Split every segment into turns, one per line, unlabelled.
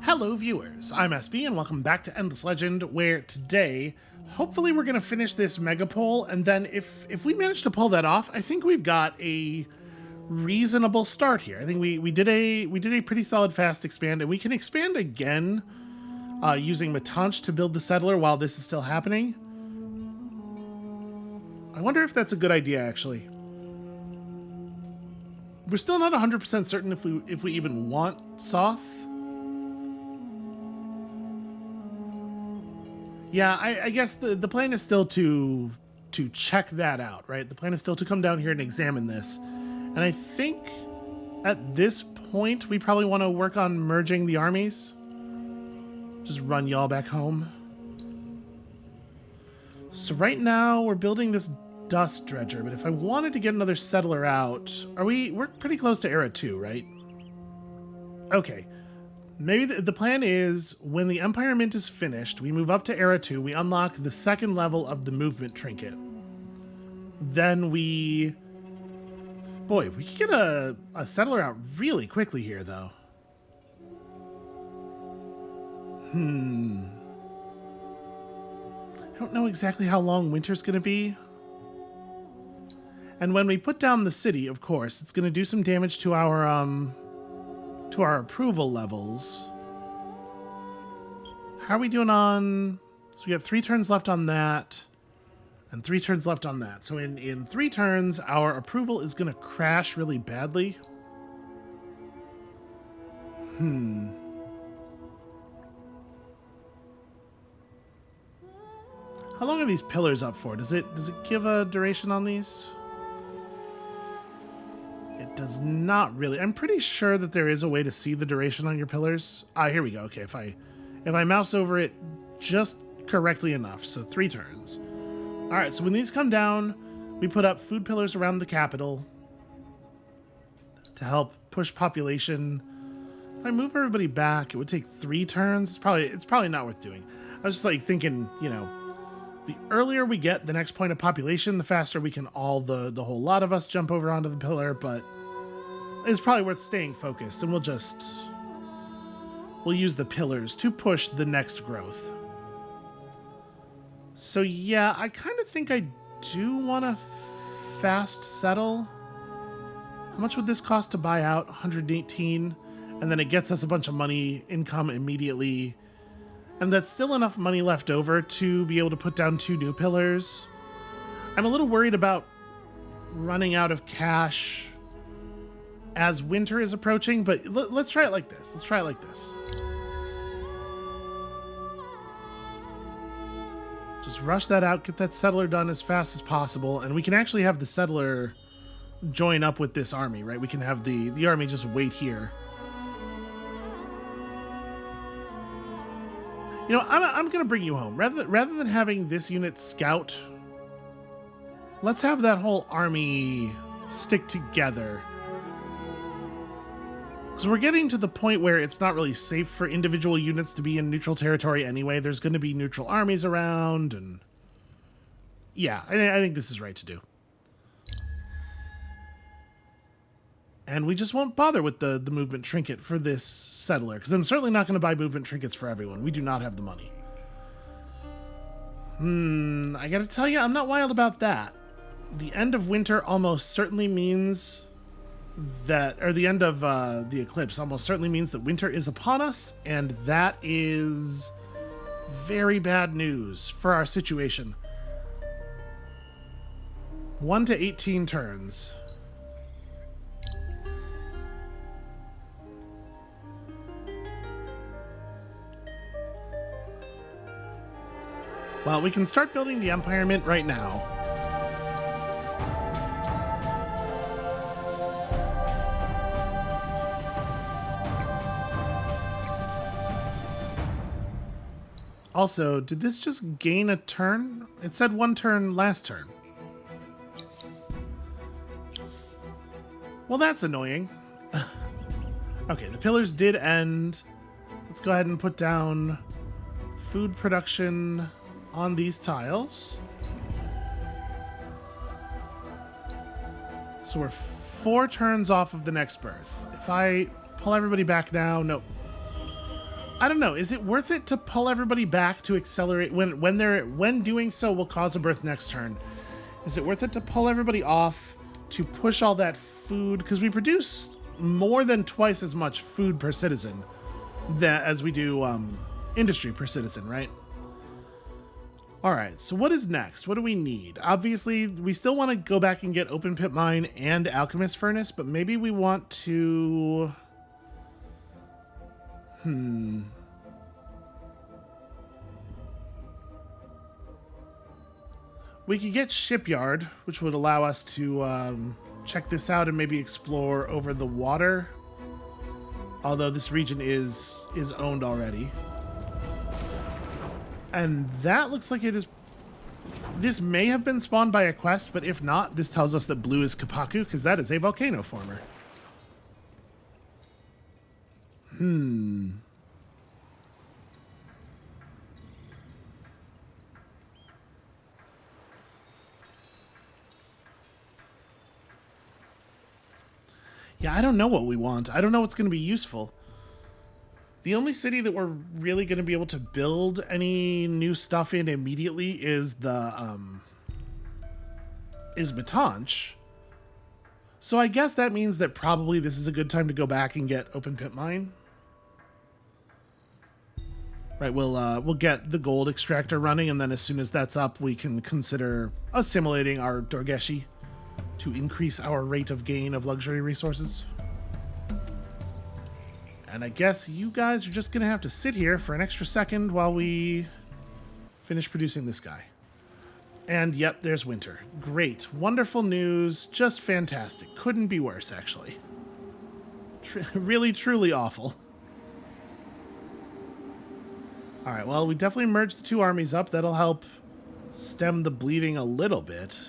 Hello viewers, I'm SB and welcome back to Endless Legend, where today, hopefully we're going to finish this megapole, and then if we manage to pull that off, I think we've got a reasonable start here. I think we did a pretty solid fast expand, and we can expand again using Matanch to build the settler while this is still happening. I wonder if that's a good idea, actually. We're still not 100% certain if we even want Soth. Yeah, I guess the plan is still to check that out, right? The plan is still to come down here and examine this. And I think at this point, we probably want to work on merging the armies. Just run y'all back home. So right now, we're building this dust dredger, but if I wanted to get another settler out, we're pretty close to Era 2, right? Okay. Maybe the plan is, when the Empire Mint is finished, we move up to Era 2, we unlock the second level of the movement trinket. Then we... Boy, we could get a settler out really quickly here, though. I don't know exactly how long winter's going to be. And when we put down the city, of course, it's going to do some damage to our approval levels. How are we doing on... So we have 3 turns left on that, and 3 turns left on that. So in 3 turns, our approval is going to crash really badly. How long are these pillars up for? Does it give a duration on these? It does not really. I'm pretty sure that there is a way to see the duration on your pillars. Ah, here we go. Okay, if I mouse over it just correctly enough. So 3 turns. All right, so when these come down, we put up food pillars around the capital to help push population. If I move everybody back, it would take 3 turns. It's probably not worth doing. I was just like thinking, you know, the earlier we get the next point of population, the faster we can the whole lot of us jump over onto the pillar, but it's probably worth staying focused, and we'll use the pillars to push the next growth. So yeah, I kind of think I do want to fast settle. How much would this cost to buy out? 118, and then it gets us a bunch of money income immediately. And that's still enough money left over to be able to put down 2 new pillars. I'm a little worried about running out of cash as winter is approaching, but let's try it like this. Let's try it like this. Just rush that out, get that settler done as fast as possible, and we can actually have the settler join up with this army, right? We can have the army just wait here. You know, I'm going to bring you home. Rather than having this unit scout, let's have that whole army stick together. Because we're getting to the point where it's not really safe for individual units to be in neutral territory anyway. There's going to be neutral armies around, and yeah, I think this is right to do. And we just won't bother with the movement trinket for this settler, because I'm certainly not going to buy movement trinkets for everyone. We do not have the money. I gotta tell you, I'm not wild about that. The end of winter almost certainly means that, or the end of the eclipse almost certainly means that winter is upon us, and that is very bad news for our situation. 1 to 18 turns. Well, we can start building the Empire Mint right now. Also, did this just gain a turn? It said 1 turn last turn. Well, that's annoying. Okay, the pillars did end. Let's go ahead and put down food production on these tiles. So we're 4 turns off of the next birth. If I pull everybody back now, nope. I don't know. Is it worth it to pull everybody back to accelerate when doing so will cause a birth next turn? Is it worth it to pull everybody off to push all that food? Because we produce more than twice as much food per citizen as we do industry per citizen, right? All right, so what is next? What do we need? Obviously, we still want to go back and get open pit mine and alchemist furnace, but maybe we want to... We could get shipyard, which would allow us to check this out and maybe explore over the water. Although this region is owned already. And that looks like it is... This may have been spawned by a quest, but if not, this tells us that blue is Kapaku, because that is a volcano former. Yeah, I don't know what we want. I don't know what's going to be useful. The only city that we're really going to be able to build any new stuff in immediately is Batanch. So I guess that means that probably this is a good time to go back and get open pit mine. Right, we'll get the gold extractor running, and then as soon as that's up, we can consider assimilating our Dorgeshi to increase our rate of gain of luxury resources. And I guess you guys are just going to have to sit here for an extra second while we finish producing this guy. And yep, there's winter. Great. Wonderful news. Just fantastic. Couldn't be worse, actually. Really, truly awful. All right, well, we definitely merged the two armies up. That'll help stem the bleeding a little bit.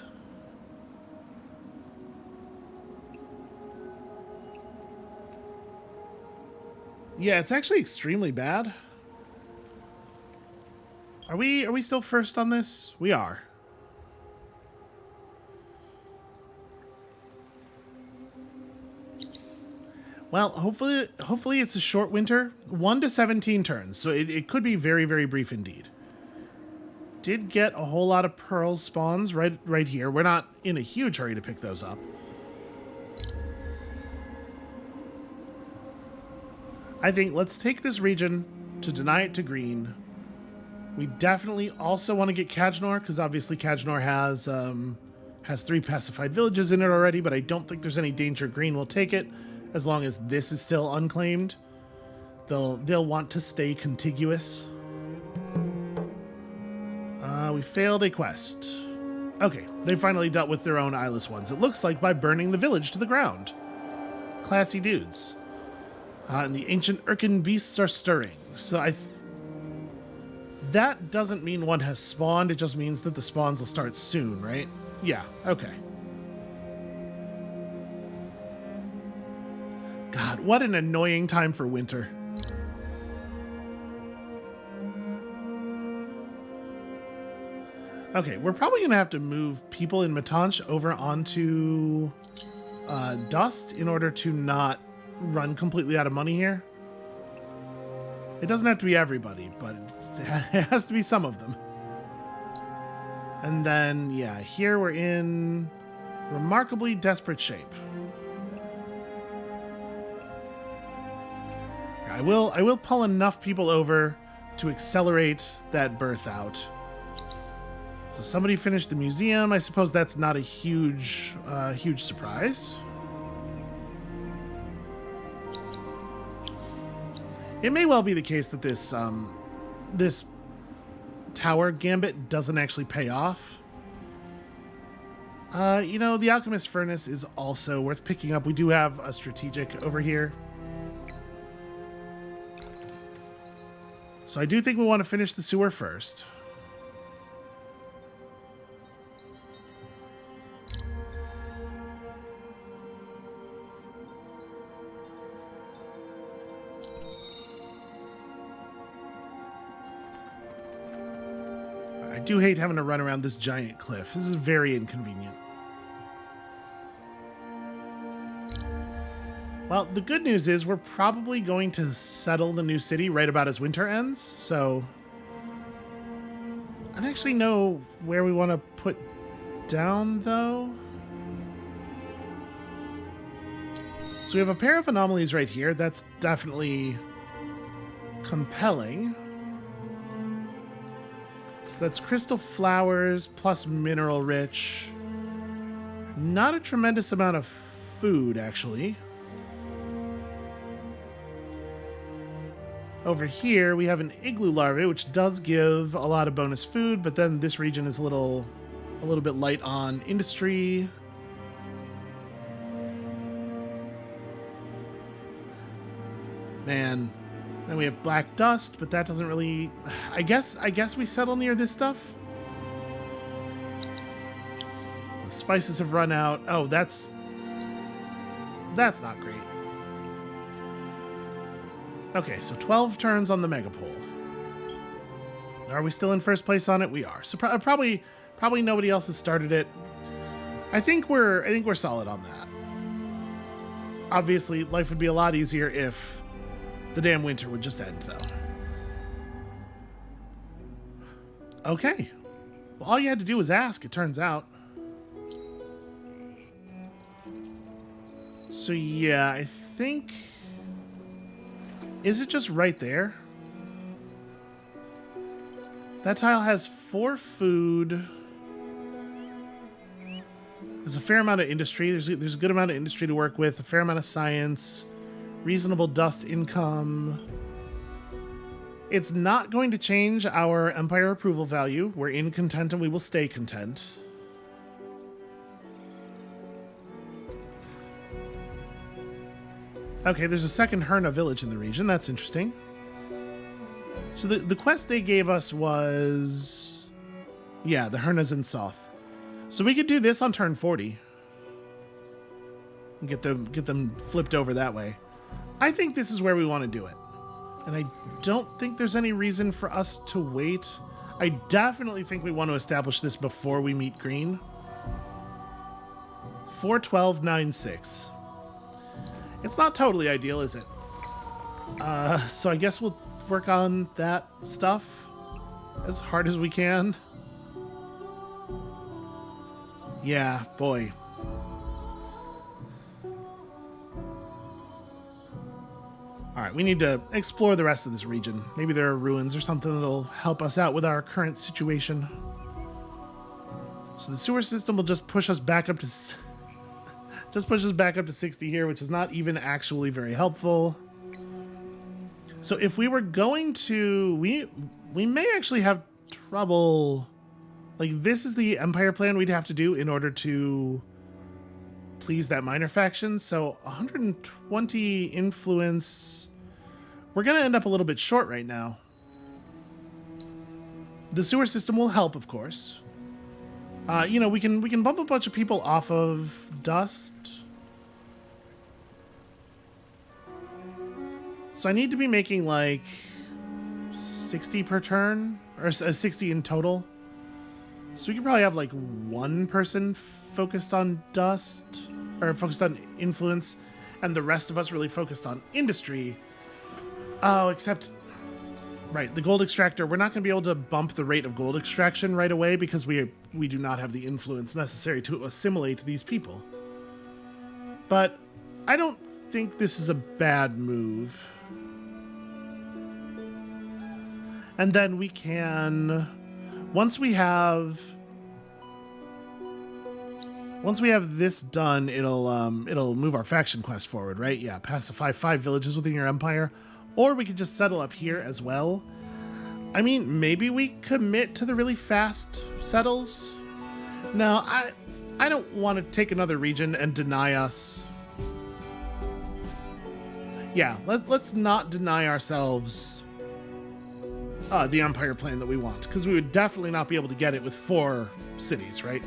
Yeah, it's actually extremely bad. Are we still first on this? We are. Well, hopefully it's a short winter. 1 to 17 turns, so it could be very, very brief indeed. Did get a whole lot of pearl spawns right here. We're not in a huge hurry to pick those up. I think let's take this region to deny it to green. We definitely also want to get Kajnor, because obviously Kajnor has 3 pacified villages in it already, but I don't think there's any danger green will take it, as long as this is still unclaimed. They'll want to stay contiguous. We failed a quest. Okay, they finally dealt with their own eyeless ones. It looks like by burning the village to the ground. Classy dudes. And the ancient Urkin beasts are stirring. So that doesn't mean one has spawned. It just means that the spawns will start soon, right? Yeah, okay. God, what an annoying time for winter. Okay, we're probably going to have to move people in Matanch over onto Dust in order to not run completely out of money here. It doesn't have to be everybody, but it has to be some of them. And then, yeah, here we're in remarkably desperate shape. I will pull enough people over to accelerate that birth out. So somebody finished the museum. I suppose that's not a huge surprise. It may well be the case that this this tower gambit doesn't actually pay off. You know, the alchemist furnace is also worth picking up. We do have a strategic over here. So I do think we want to finish the sewer first. I do hate having to run around this giant cliff. This is very inconvenient. Well, the good news is we're probably going to settle the new city right about as winter ends, so I don't actually know where we want to put down, though. So we have a pair of anomalies right here. That's definitely compelling. So that's crystal flowers plus mineral rich. Not a tremendous amount of food, actually. Over here, we have an igloo larvae, which does give a lot of bonus food, but then this region is a little bit light on industry. Man, then we have black dust, but that doesn't really... I guess we settle near this stuff. The spices have run out. Oh, that's not great. Okay, so 12 turns on the megapole. Are we still in first place on it? We are. So probably nobody else has started it. I think we're solid on that. Obviously, life would be a lot easier if the damn winter would just end, though. Okay. Well, all you had to do was ask, it turns out. So yeah, I think... Is it just right there? That tile has 4 food. There's a fair amount of industry. There's a good amount of industry to work with. A fair amount of science. Reasonable dust income. It's not going to change our empire approval value. We're in content and we will stay content. Okay, there's a second Herna village in the region. That's interesting. So the quest they gave us was... Yeah, the Hernas in Soth. So we could do this on turn 40. And get them flipped over that way. I think this is where we want to do it. And I don't think there's any reason for us to wait. I definitely think we want to establish this before we meet green. 4-12-9-6. It's not totally ideal, is it? So I guess we'll work on that stuff as hard as we can. Yeah, boy. Alright, we need to explore the rest of this region. Maybe there are ruins or something that'll help us out with our current situation. So the sewer system will just push us back up to... Just pushes back up to 60 here, which is not even actually very helpful. So if we were going to... We may actually have trouble... Like, this is the empire plan we'd have to do in order to please that minor faction. So 120 influence... We're going to end up a little bit short right now. The sewer system will help, of course. You know, we can bump a bunch of people off of dust. So I need to be making like 60 per turn, or 60 in total. So we could probably have like one person focused on dust, or focused on influence, and the rest of us really focused on industry. Oh, except... Right, the gold extractor, we're not going to be able to bump the rate of gold extraction right away because we do not have the influence necessary to assimilate these people. But I don't think this is a bad move. And then we can... Once we have this done, it'll move our faction quest forward, right? Yeah, pacify 5 villages within your empire. Or we could just settle up here as well. I mean, maybe we commit to the really fast settles. No, I don't want to take another region and deny us. Yeah, let's not deny ourselves the empire plan that we want, because we would definitely not be able to get it with 4 cities, right?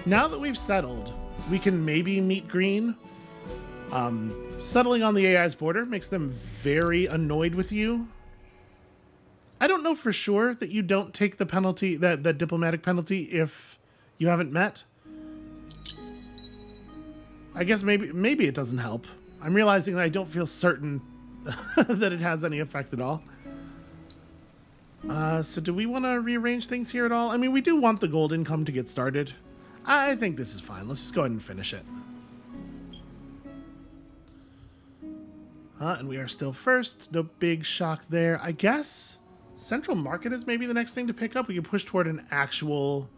Now that we've settled, we can maybe meet green. Settling on the AI's border makes them very annoyed with you. I don't know for sure that you don't take the penalty, that diplomatic penalty, if you haven't met. I guess maybe it doesn't help. I'm realizing that I don't feel certain that it has any effect at all. So do we want to rearrange things here at all? I mean, we do want the gold income to get started. I think this is fine. Let's just go ahead and finish it. And we are still first. No big shock there. I guess Central Market is maybe the next thing to pick up. We can push toward an actual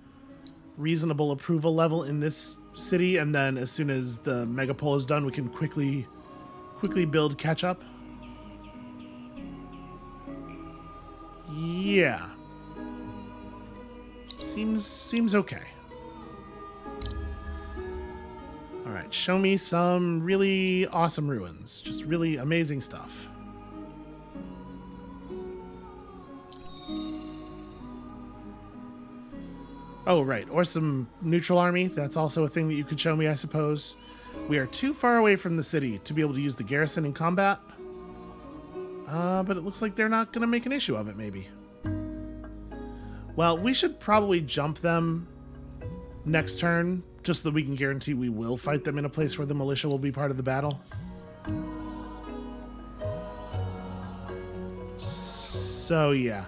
reasonable approval level in this city, and then as soon as the megapole is done, we can quickly build catch up. Yeah. Seems okay. All right, show me some really awesome ruins. Just really amazing stuff. Oh, right. Or some neutral army. That's also a thing that you could show me, I suppose. We are too far away from the city to be able to use the garrison in combat. But it looks like they're not going to make an issue of it, maybe. Well, we should probably jump them next turn, just so that we can guarantee we will fight them in a place where the militia will be part of the battle. So, yeah.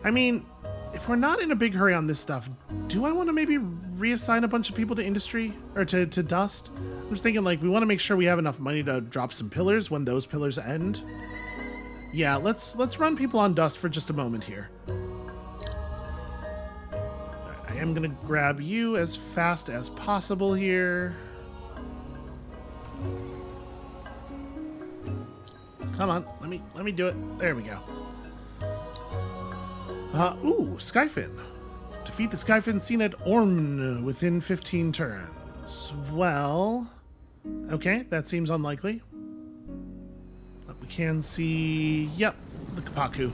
I mean, if we're not in a big hurry on this stuff, do I want to maybe reassign a bunch of people to industry? Or to dust? I'm just thinking, like, we want to make sure we have enough money to drop some pillars when those pillars end. Yeah, let's run people on dust for just a moment here. I am going to grab you as fast as possible here. Come on, let me do it. There we go. Ooh, Skyfin. Defeat the Skyfin seen at Ormn within 15 turns. Well, okay, that seems unlikely. But we can see, yep, the Kapaku.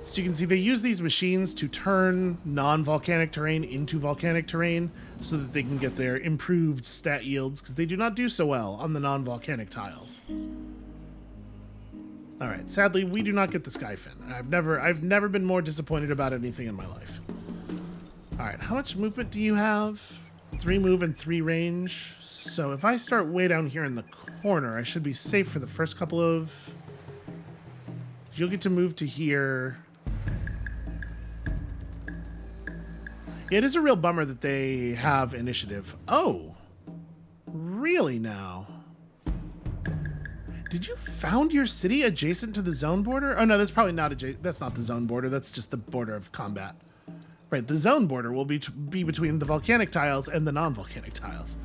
So you can see they use these machines to turn non-volcanic terrain into volcanic terrain so that they can get their improved stat yields, because they do not do so well on the non-volcanic tiles. All right, sadly, we do not get the Skyfin. I've never been more disappointed about anything in my life. All right, how much movement do you have? 3 move and 3 range. So if I start way down here in the corner, I should be safe for the first couple of... You'll get to move to here. It is a real bummer that they have initiative. Oh, really now? Did you found your city adjacent to the zone border? Oh no, that's probably not adjacent. That's not the zone border. That's just the border of combat. Right, the zone border will be between the volcanic tiles and the non-volcanic tiles.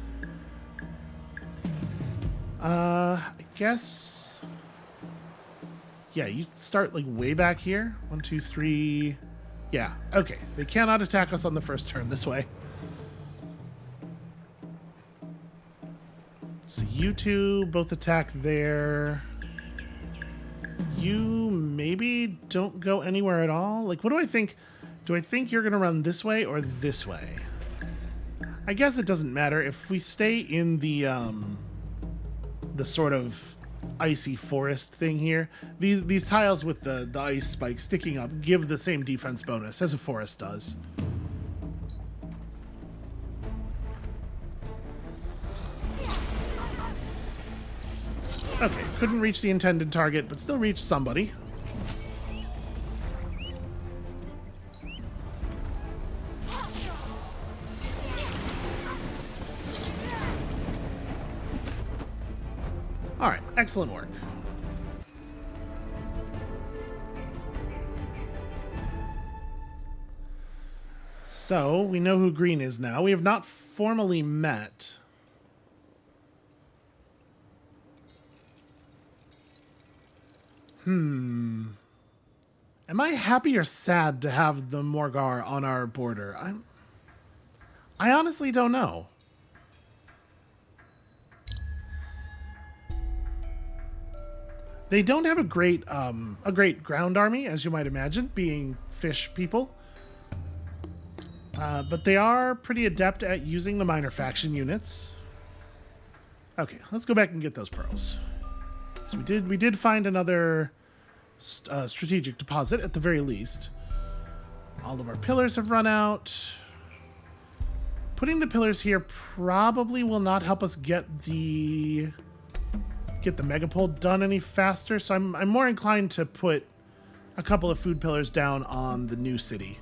I guess. Yeah, you start like way back here. 1, 2, 3. Yeah, okay. They cannot attack us on the first turn this way. So you two both attack there. You maybe don't go anywhere at all. Like, what do I think? Do I think you're going to run this way or this way? I guess it doesn't matter. If we stay in the sort of icy forest thing here, these tiles with the ice spikes sticking up give the same defense bonus as a forest does. Okay, couldn't reach the intended target, but still reached somebody. All right, excellent work. So, we know who Green is now. We have not formally met. Am I happy or sad to have the Morgar on our border? I honestly don't know. They don't have a great ground army, as you might imagine, being fish people. But they are pretty adept at using the minor faction units. Okay, let's go back and get those pearls. So we did find another strategic deposit at the very least. All of our pillars have run out. Putting the pillars here probably will not help us get the megapole done any faster, so I'm more inclined to put a couple of food pillars down on the new city.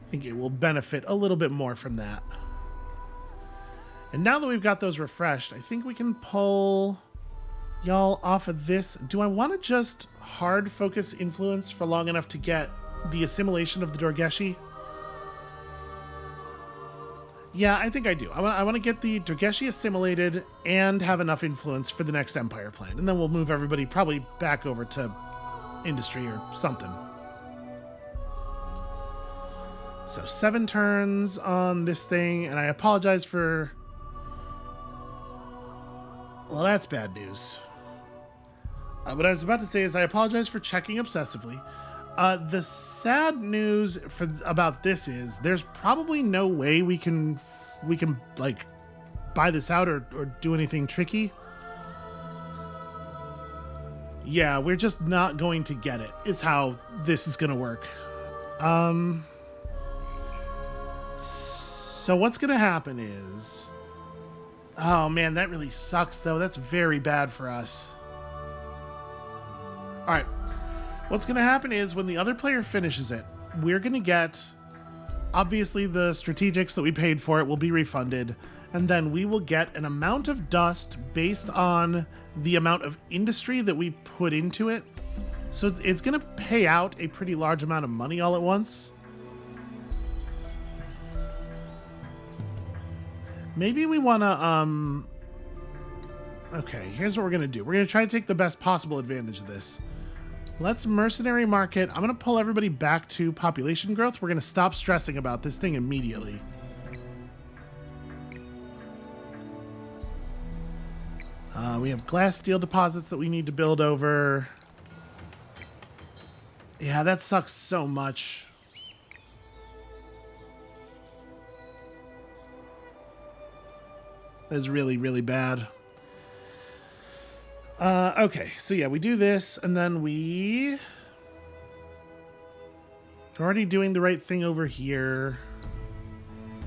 I think it will benefit a little bit more from that. And now that we've got those refreshed, I think we can pull y'all off of this. Do I want to just hard focus influence for long enough to get the assimilation of the Dorgeshi? Yeah, I think I do. I want to get the Dorgeshi assimilated and have enough influence for the next Empire plan. And then we'll move everybody probably back over to industry or something. So 7 turns on this thing, and I apologize for... Well, that's bad news. What I was about to say is I apologize for checking obsessively. The sad news about this is there's probably no way we can like buy this out or do anything tricky. Yeah, we're just not going to get it, is how this is going to work. So what's going to happen is... Oh man, that really sucks though. That's very bad for us. All right. What's going to happen is when the other player finishes it, we're going to get, obviously the strategics that we paid for it will be refunded, and then we will get an amount of dust based on the amount of industry that we put into it. So it's going to pay out a pretty large amount of money all at once. Maybe we want to, okay, here's what we're going to do. We're going to try to take the best possible advantage of this. Let's mercenary market. I'm going to pull everybody back to population growth. We're going to stop stressing about this thing immediately. We have glass steel deposits that we need to build over. Yeah, that sucks so much. That is really, really bad. Okay, so yeah, we do this, and then we're already doing the right thing over here.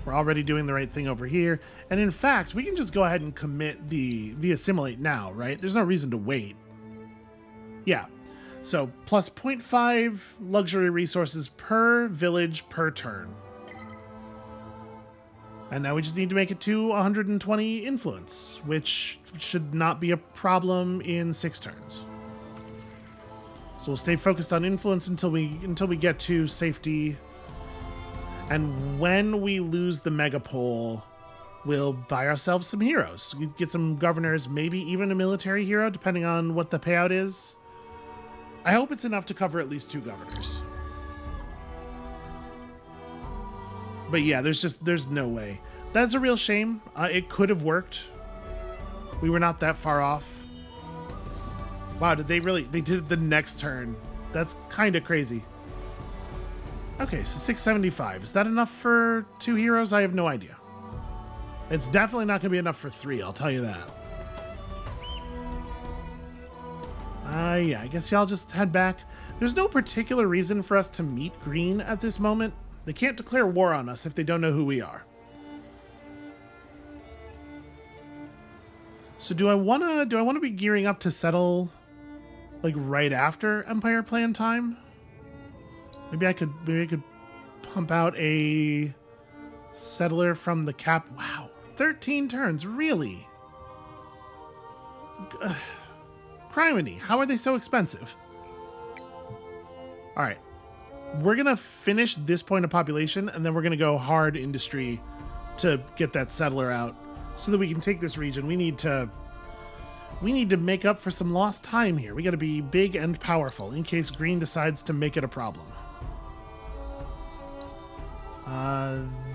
We're already doing the right thing over here. And in fact, we can just go ahead and commit the assimilate now, right? There's no reason to wait. Yeah. So plus 0.5 luxury resources per village per turn. And now we just need to make it to 120 influence, which should not be a problem in 6 turns. So we'll stay focused on influence until we get to safety. And when we lose the megapole, we'll buy ourselves some heroes. We get some governors, maybe even a military hero, depending on what the payout is. I hope it's enough to cover at least 2 governors. But yeah, there's no way. That's a real shame. It could have worked. We were not that far off. Wow, they did it the next turn. That's kind of crazy. Okay, so 675. Is that enough for 2 heroes? I have no idea. It's definitely not going to be enough for 3, I'll tell you that. Yeah, I guess y'all just head back. There's no particular reason for us to meet Green at this moment. They can't declare war on us if they don't know who we are. So do I want to be gearing up to settle like right after Empire Plan time? Maybe I could pump out a settler from the cap. Wow, 13 turns, really? Criminy, how are they so expensive? All right. We're going to finish this point of population, and then we're going to go hard industry to get that settler out so that we can take this region. We need to make up for some lost time here. We got to be big and powerful in case Green decides to make it a problem.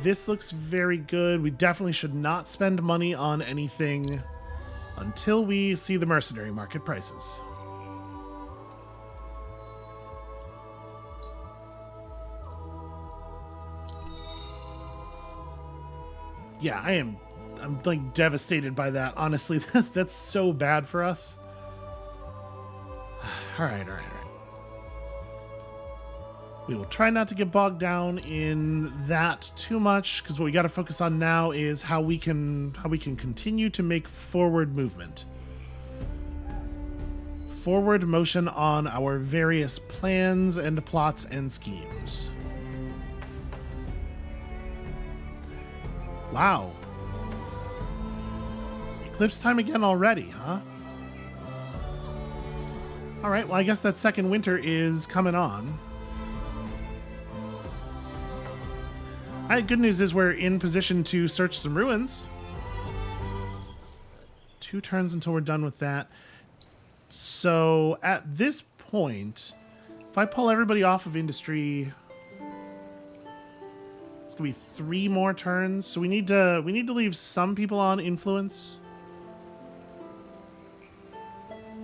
This looks very good. We definitely should not spend money on anything until we see the mercenary market prices. Yeah, I'm like devastated by that, honestly. That's so bad for us. All right. We will try not to get bogged down in that too much, because what we got to focus on now is how we can continue to make forward movement. Forward motion on our various plans and plots and schemes. Wow. Eclipse time again already, huh? Alright, well I guess that second winter is coming on. Alright, good news is we're in position to search some ruins. 2 turns until we're done with that. So at this point, if I pull everybody off of industry, it's gonna be 3 more turns. So we need to leave some people on influence.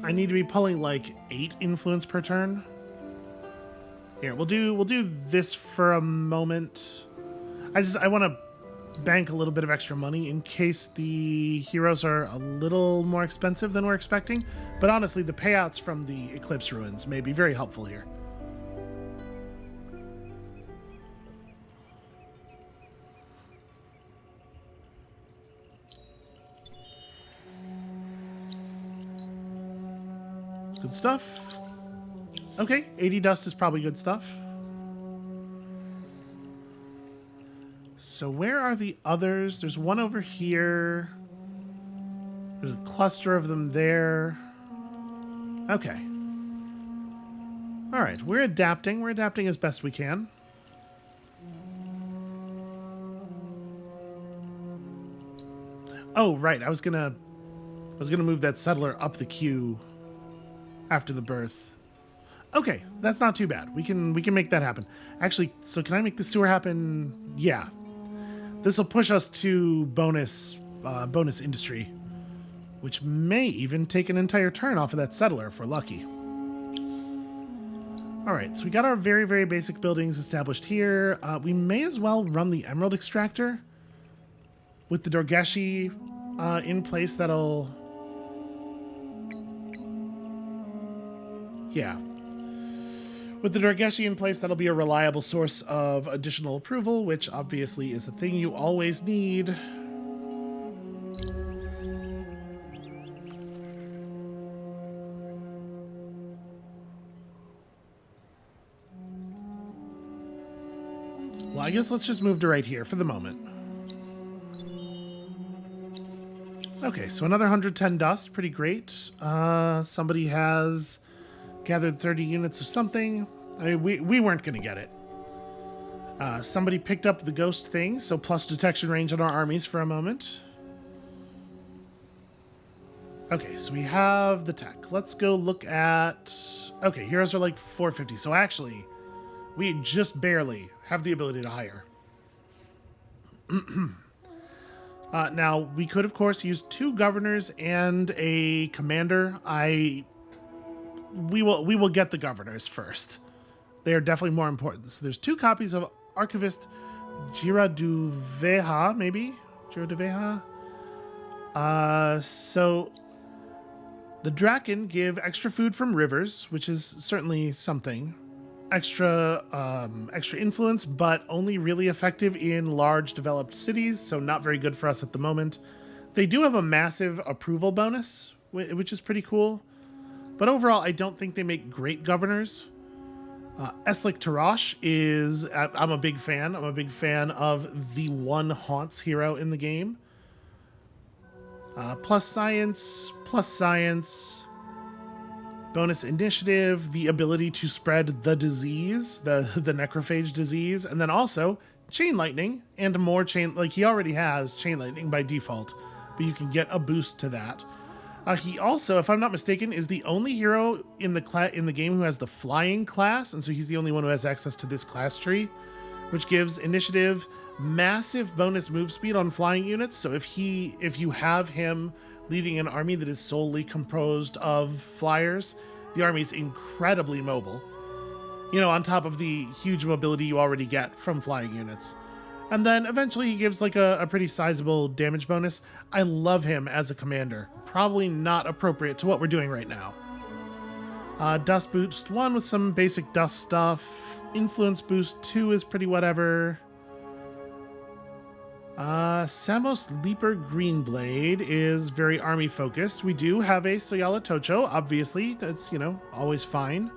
I need to be pulling like 8 influence per turn. Here, we'll do this for a moment. I want to bank a little bit of extra money in case the heroes are a little more expensive than we're expecting. But honestly, the payouts from the Eclipse ruins may be very helpful here. Good stuff. Okay, 80 dust is probably good stuff. So where are the others? There's one over here. There's a cluster of them there. Okay. All right, we're adapting. We're adapting as best we can. Oh, right. I was gonna move that settler up the queue after the birth. Okay, that's not too bad. We can make that happen. Actually, so can I make the sewer happen? Yeah. This will push us to bonus industry, which may even take an entire turn off of that settler if we're lucky. All right, so we got our very, very basic buildings established here. We may as well run the emerald extractor with the Dorgeshi in place. That'll... Yeah. With the Dorgeshi in place, that'll be a reliable source of additional approval, which obviously is a thing you always need. Well, I guess let's just move to right here for the moment. Okay, so another 110 dust, pretty great. Somebody has gathered 30 units of something. I mean, we weren't going to get it. Somebody picked up the ghost thing, so plus detection range on our armies for a moment. Okay, so we have the tech. Let's go look at... Okay, heroes are like 450, so actually, we just barely have the ability to hire. Now, we could, of course, use 2 governors and a commander. We will get the governors first. They are definitely more important. So there's 2 copies of Archivist Jiraduveha, maybe? Jiraduveha? So the Draken give extra food from rivers, which is certainly something. Extra influence, but only really effective in large developed cities, so not very good for us at the moment. They do have a massive approval bonus, which is pretty cool. But overall, I don't think they make great governors. Eslik Tarash is... I'm a big fan. I'm a big fan of the one Haunts hero in the game. Plus science. Bonus initiative. The ability to spread the disease. The necrophage disease. And then also chain lightning. And more chain... Like, he already has chain lightning by default. But you can get a boost to that. He also, if I'm not mistaken, is the only hero in the game who has the flying class, and so he's the only one who has access to this class tree, which gives initiative massive bonus move speed on flying units. So if you have him leading an army that is solely composed of flyers, the army is incredibly mobile. You know, on top of the huge mobility you already get from flying units. And then eventually he gives like a pretty sizable damage bonus. I love him as a commander. Probably not appropriate to what we're doing right now. Dust boost 1 with some basic dust stuff. Influence boost 2 is pretty whatever. Samos Leaper Greenblade is very army focused. We do have a Soyala Tocho, obviously. That's, you know, always fine.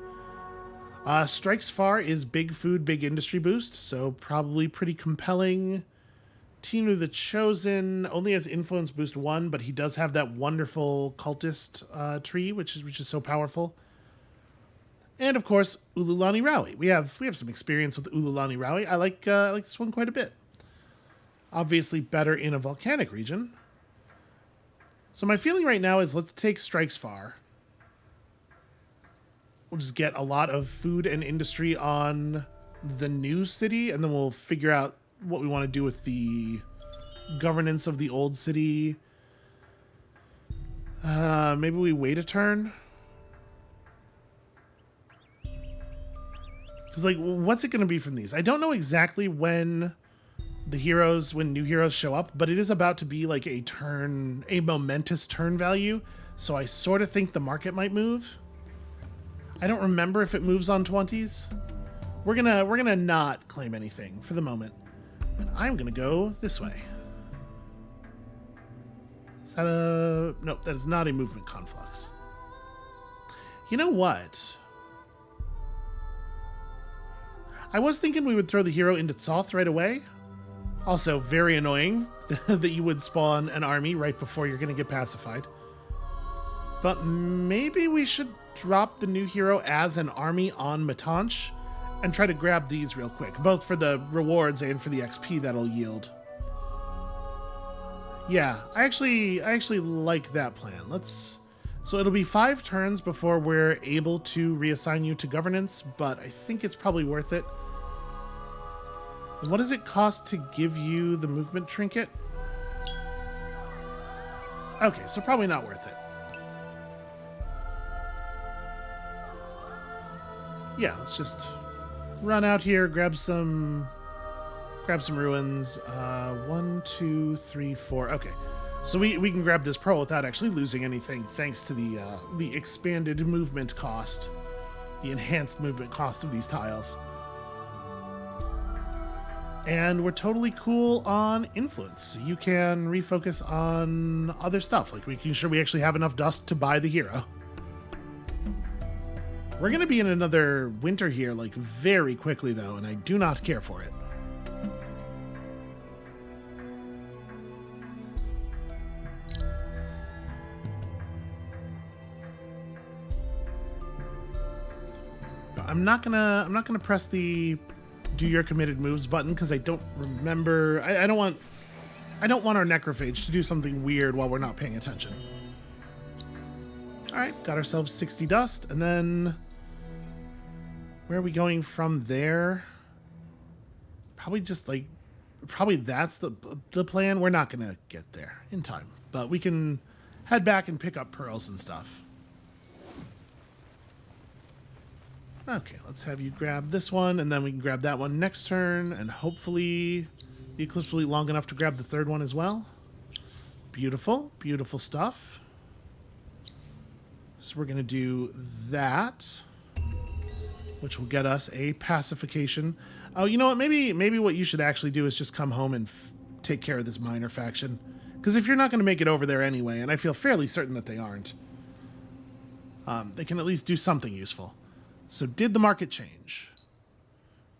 Strikes Far is big food, big industry boost, so probably pretty compelling. Tinu the Chosen only has influence boost 1, but he does have that wonderful cultist tree, which is so powerful. And of course, Ululani Rawi. We have some experience with Ululani Rawi. I like this one quite a bit. Obviously better in a volcanic region. So my feeling right now is let's take Strikes Far. We'll just get a lot of food and industry on the new city, and then we'll figure out what we want to do with the governance of the old city. Maybe we wait a turn. Because, like, what's it going to be from these? I don't know exactly when new heroes show up, but it is about to be like a momentous turn value. So I sort of think the market might move. I don't remember if it moves on 20s. We're gonna not claim anything for the moment. And I'm gonna go this way. Is that a... Nope, that is not a movement conflux. You know what? I was thinking we would throw the hero into Tsoth right away. Also, very annoying that you would spawn an army right before you're gonna get pacified. But maybe we should drop the new hero as an army on Matanch and try to grab these real quick, both for the rewards and for the XP that'll yield. Yeah, I actually like that plan. So it'll be 5 turns before we're able to reassign you to governance, but I think it's probably worth it. And what does it cost to give you the movement trinket? Okay, so probably not worth it. Yeah, let's just run out here, grab some ruins. 1, 2, 3, 4. Okay, so we can grab this pearl without actually losing anything, thanks to the expanded movement cost, the enhanced movement cost of these tiles. And we're totally cool on influence. You can refocus on other stuff, like making sure we actually have enough dust to buy the hero. We're going to be in another winter here, like, very quickly, though, and I do not care for it. I'm not gonna press the do your committed moves button because I don't remember. I don't want our necrophage to do something weird while we're not paying attention. All right, got ourselves 60 dust, and then where are we going from there? Probably just like, that's the plan. We're not gonna get there in time, but we can head back and pick up pearls and stuff. Okay, let's have you grab this one, and then we can grab that one next turn, and hopefully the Eclipse will be long enough to grab the third one as well. Beautiful, beautiful stuff. So we're going to do that, which will get us a pacification. Oh, you know what? Maybe what you should actually do is just come home and take care of this minor faction. Because if you're not going to make it over there anyway, and I feel fairly certain that they aren't, they can at least do something useful. So did the market change?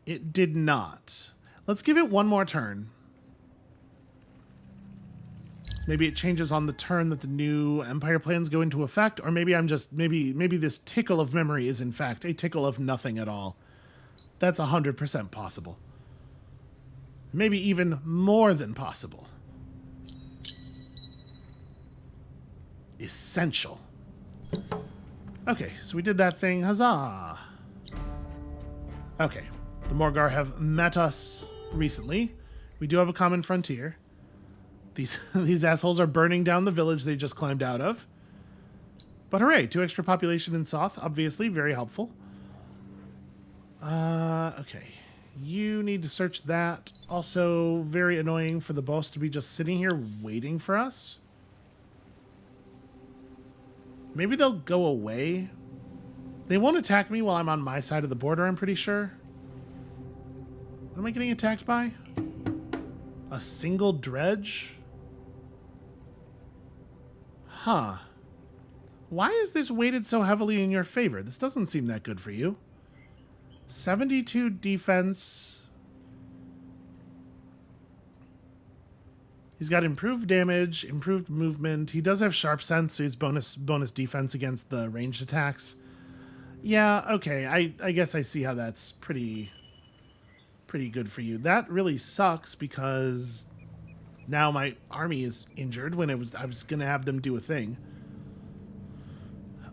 It did not. Let's give it one more turn. Maybe it changes on the turn that the new Empire plans go into effect, or maybe I'm just, maybe this tickle of memory is in fact a tickle of nothing at all. That's 100% possible. Maybe even more than possible. Essential. Okay, so we did that thing. Huzzah! Okay, the Morgar have met us recently. We do have a common frontier. These assholes are burning down the village they just climbed out of. But hooray, 2 extra population in Soth, obviously, very helpful. Okay, you need to search that. Also, very annoying for the boss to be just sitting here waiting for us. Maybe they'll go away. They won't attack me while I'm on my side of the border, I'm pretty sure. What am I getting attacked by? A single dredge? Huh. Why is this weighted so heavily in your favor? This doesn't seem that good for you. 72 defense. He's got improved damage, improved movement. He does have sharp sense, so he's bonus defense against the ranged attacks. Yeah, okay. I guess I see how that's pretty good for you. That really sucks because now my army is injured when I was gonna have them do a thing.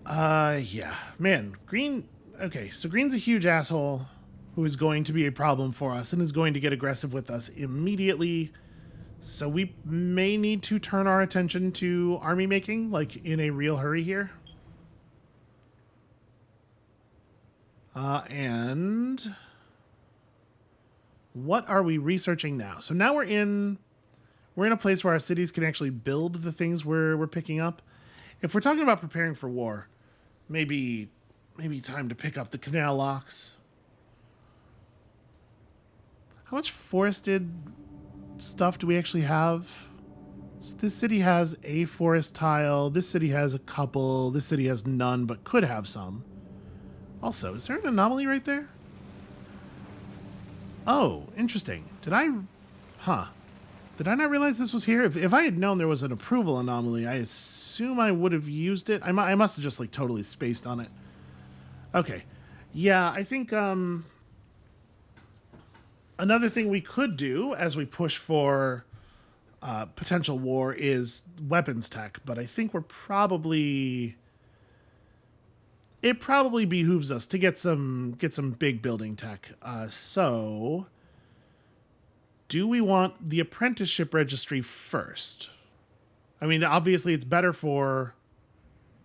Yeah. Man, green. Okay, so green's a huge asshole who is going to be a problem for us and is going to get aggressive with us immediately. So we may need to turn our attention to army making, like in a real hurry here. And what are we researching now? So now we're in a place where our cities can actually build the things we're picking up. If we're talking about preparing for war, maybe time to pick up the canal locks. How much forested stuff do we actually have? So this city has a forest tile. This city has a couple. This city has none, but could have some. Also, is there an anomaly right there? Oh, interesting. Did I not realize this was here? If I had known there was an approval anomaly, I assume I would have used it. I must have just like totally spaced on it. Okay. Yeah, I think another thing we could do as we push for potential war is weapons tech, but I think it probably behooves us to get some big building tech. So do we want the apprenticeship registry first? I mean, obviously it's better for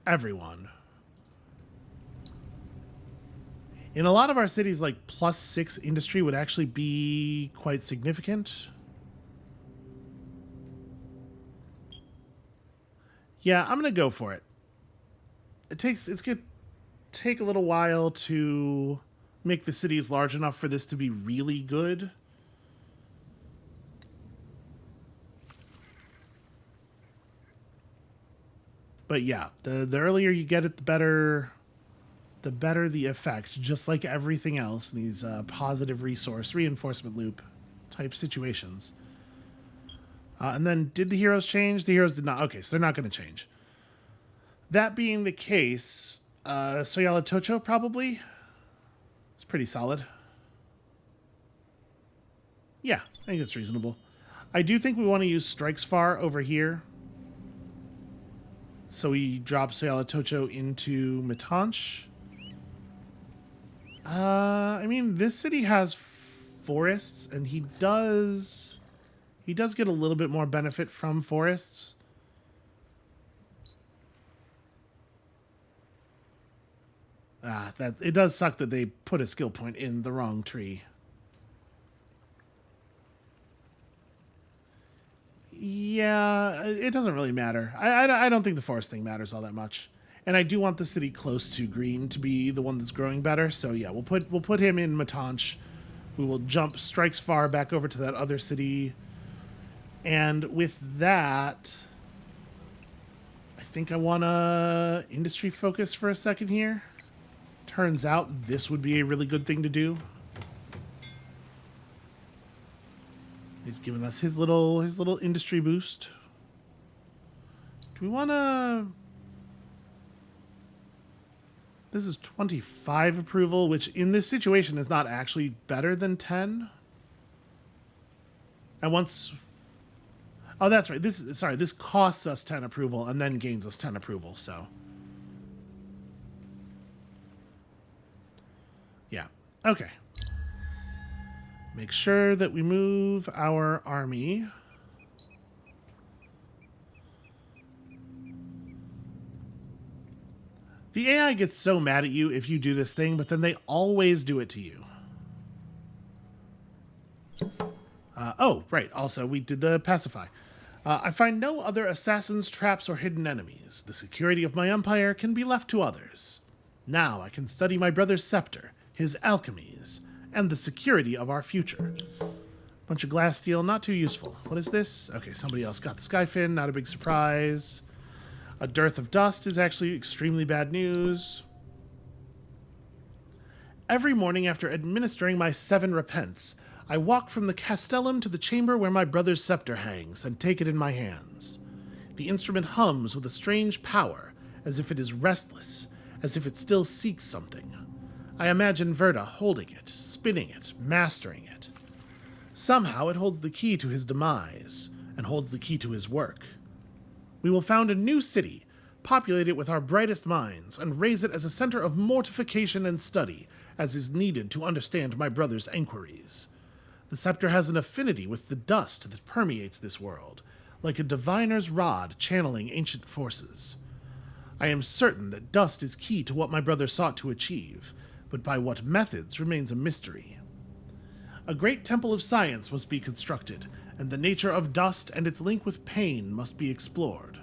everyone. In a lot of our cities, like +6 industry would actually be quite significant. Yeah, I'm gonna go for it. It's gonna take a little while to make the cities large enough for this to be really good. But yeah, the earlier you get it, the better the effect, just like everything else in these positive resource reinforcement loop type situations. And then did the heroes change? The heroes did not. Okay, so they're not going to change. That being the case, Soyala Tocho probably. It's pretty solid. Yeah, I think it's reasonable. I do think we want to use Strikes Far over here. So we drop Soyala Tocho into Matanch. I mean, this city has forests, and he does get a little bit more benefit from forests. That it does suck that they put a skill point in the wrong tree. Yeah, it doesn't really matter. I don't think the forest thing matters all that much. And I do want the city close to green to be the one that's growing better. So yeah, we'll put him in Matanch. We will jump Strikes Far back over to that other city. And with that, I think I want to industry focus for a second here. Turns out this would be a really good thing to do. He's giving us his little industry boost. Do we want to... This is 25 approval, which in this situation is not actually better than 10. And once... Oh, that's right. This costs us 10 approval and then gains us 10 approval, so... Yeah. Okay. Make sure that we move our army. The AI gets so mad at you if you do this thing, but then they always do it to you. Oh, right. Also, we did the pacify. I find no other assassins, traps, or hidden enemies. The security of my empire can be left to others. Now I can study my brother's scepter, his alchemies, and the security of our future. Bunch of glass steel, not too useful. What is this? Okay, somebody else got the skyfin, not a big surprise. A dearth of dust is actually extremely bad news. Every morning after administering my 7 repents, I walk from the castellum to the chamber where my brother's scepter hangs and take it in my hands. The instrument hums with a strange power, as if it is restless, as if it still seeks something. I imagine Verda holding it, spinning it, mastering it. Somehow it holds the key to his demise, and holds the key to his work. We will found a new city, populate it with our brightest minds, and raise it as a center of mortification and study, as is needed to understand my brother's enquiries. The scepter has an affinity with the dust that permeates this world, like a diviner's rod channeling ancient forces. I am certain that dust is key to what my brother sought to achieve, but by what methods remains a mystery. A great temple of science must be constructed, and the nature of dust and its link with pain must be explored.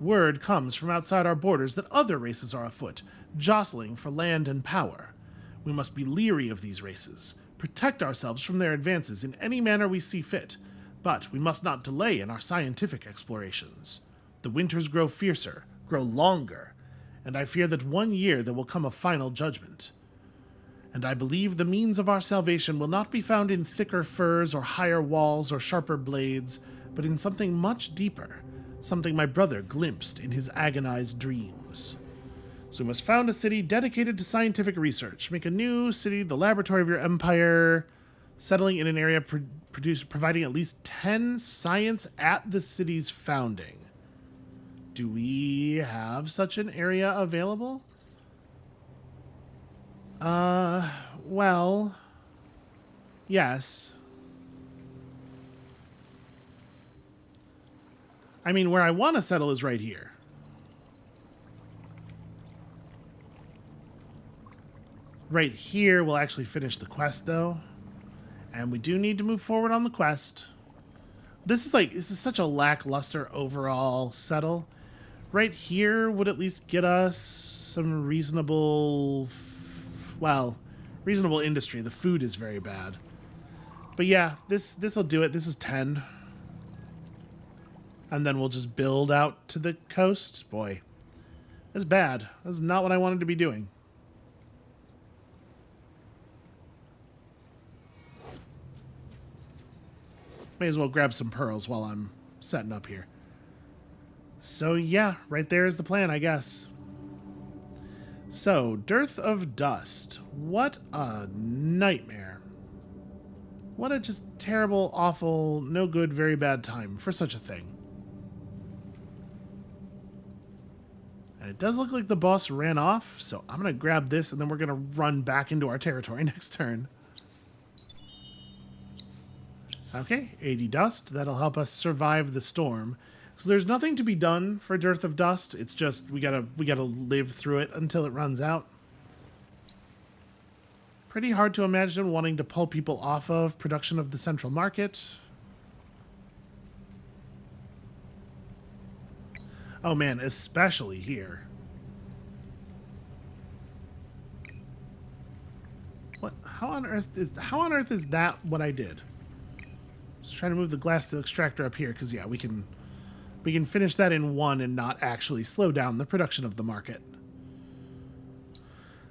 Word comes from outside our borders that other races are afoot, jostling for land and power. We must be leery of these races, protect ourselves from their advances in any manner we see fit, but we must not delay in our scientific explorations. The winters grow fiercer, grow longer, and I fear that one year there will come a final judgment. And I believe the means of our salvation will not be found in thicker furs or higher walls or sharper blades, but in something much deeper, something my brother glimpsed in his agonized dreams. So we must found a city dedicated to scientific research, make a new city the laboratory of your empire, settling in an area providing at least 10 science at the city's founding. Do we have such an area available? Well, yes. I mean, where I want to settle is right here. Right here will actually finish the quest, though. And we do need to move forward on the quest. This is such a lackluster overall settle. Right here would at least get us some reasonable industry. The food is very bad. But yeah, this'll do it. This is 10. And then we'll just build out to the coast. Boy, that's bad. That's not what I wanted to be doing. May as well grab some pearls while I'm setting up here. So yeah, right there is the plan, I guess. So, dearth of dust. What a nightmare. What a just terrible, awful, no good, very bad time for such a thing. And it does look like the boss ran off, so I'm going to grab this and then we're going to run back into our territory next turn. Okay, 80 dust. That'll help us survive the storm. So there's nothing to be done for Dearth of Dust. It's just we gotta live through it until it runs out. Pretty hard to imagine wanting to pull people off of production of the central market. Oh man, especially here. What? How on earth is that what I did? Just trying to move the glass steel extractor up here because yeah, we can finish that in one and not actually slow down the production of the market.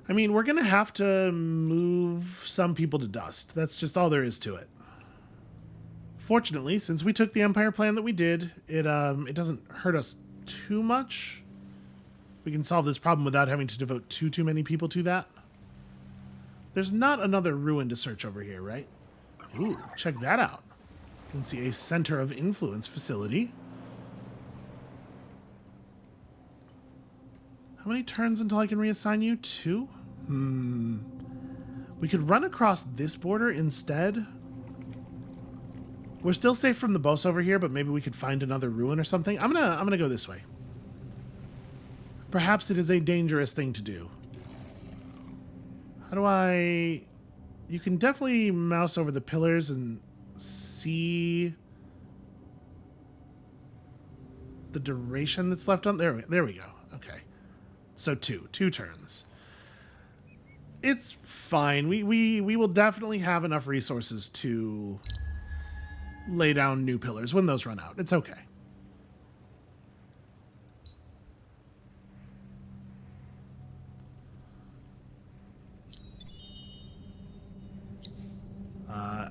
I mean, we're going to have to move some people to dust. That's just all there is to it. Fortunately, since we took the Empire plan that we did, it doesn't hurt us too much. We can solve this problem without having to devote too many people to that. There's not another ruin to search over here, right? Ooh, check that out. You can see a Center of Influence facility. How many turns until I can reassign you? 2? We could run across this border instead. We're still safe from the boss over here, but maybe we could find another ruin or something. I'm gonna go this way. Perhaps it is a dangerous thing to do. How do I... You can definitely mouse over the pillars and see the duration that's left on there. There we go. Okay. So 2 turns. It's fine. We will definitely have enough resources to lay down new pillars when those run out. It's okay.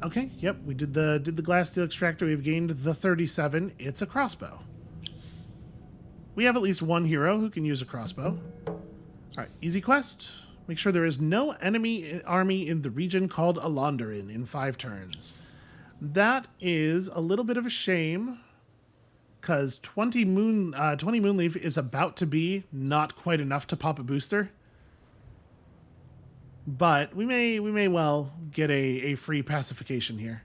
Okay, yep, we did the glass steel extractor. We've gained the 37. It's a crossbow. We have at least one hero who can use a crossbow. All right, easy quest. Make sure there is no enemy army in the region called Alondarin in 5 turns. That is a little bit of a shame, because 20 Moonleaf is about to be not quite enough to pop a booster. But we may well get a free pacification here.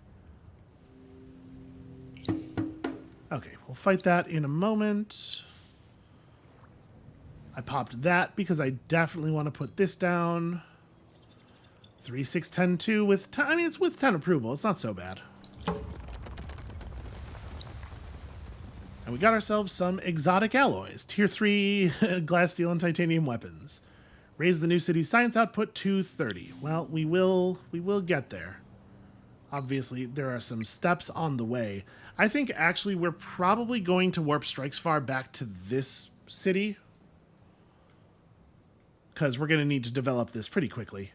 Okay, we'll fight that in a moment. I popped that because I definitely want to put this down. 3, 6, 10, 2 with 10. I mean, it's with 10 approval. It's not so bad. And we got ourselves some exotic alloys. Tier 3 glass, steel, and titanium weapons. Raise the new city's science output to 30. Well, we will get there. Obviously, there are some steps on the way. I think actually we're probably going to warp Strikes Far back to this city, because we're going to need to develop this pretty quickly.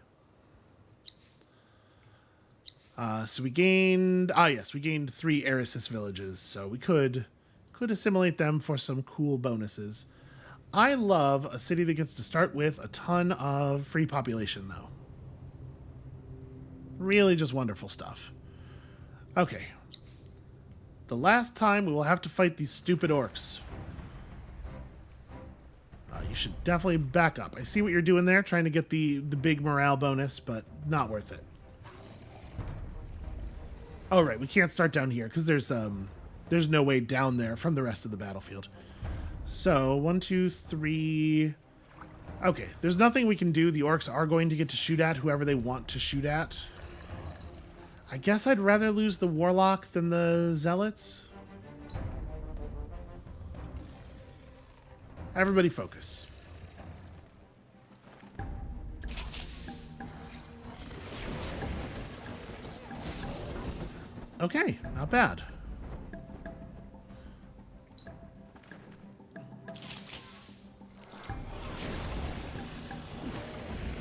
So we gained... yes, we gained 3 Erisys villages, so we could assimilate them for some cool bonuses. I love a city that gets to start with a ton of free population, though. Really just wonderful stuff. Okay. The last time we will have to fight these stupid orcs. You should definitely back up. I see what you're doing there, trying to get the big morale bonus, but not worth it. Oh, right, we can't start down here, because there's no way down there from the rest of the battlefield. So, 1, 2, 3... Okay, there's nothing we can do. The orcs are going to get to shoot at whoever they want to shoot at. I guess I'd rather lose the warlock than the zealots. Everybody focus. Okay, not bad.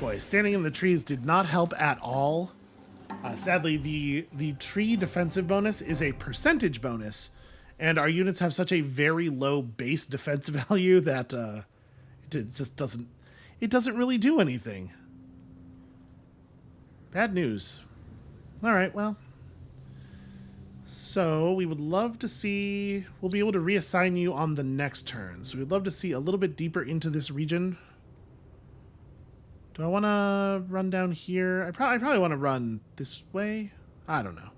Boy, standing in the trees did not help at all. Sadly, the tree defensive bonus is a percentage bonus, and our units have such a very low base defense value that it just doesn't really do anything. Bad news. All right, well. So we would love to see... We'll be able to reassign you on the next turn. So we'd love to see a little bit deeper into this region. Do I want to run down here? I probably want to run this way. I don't know.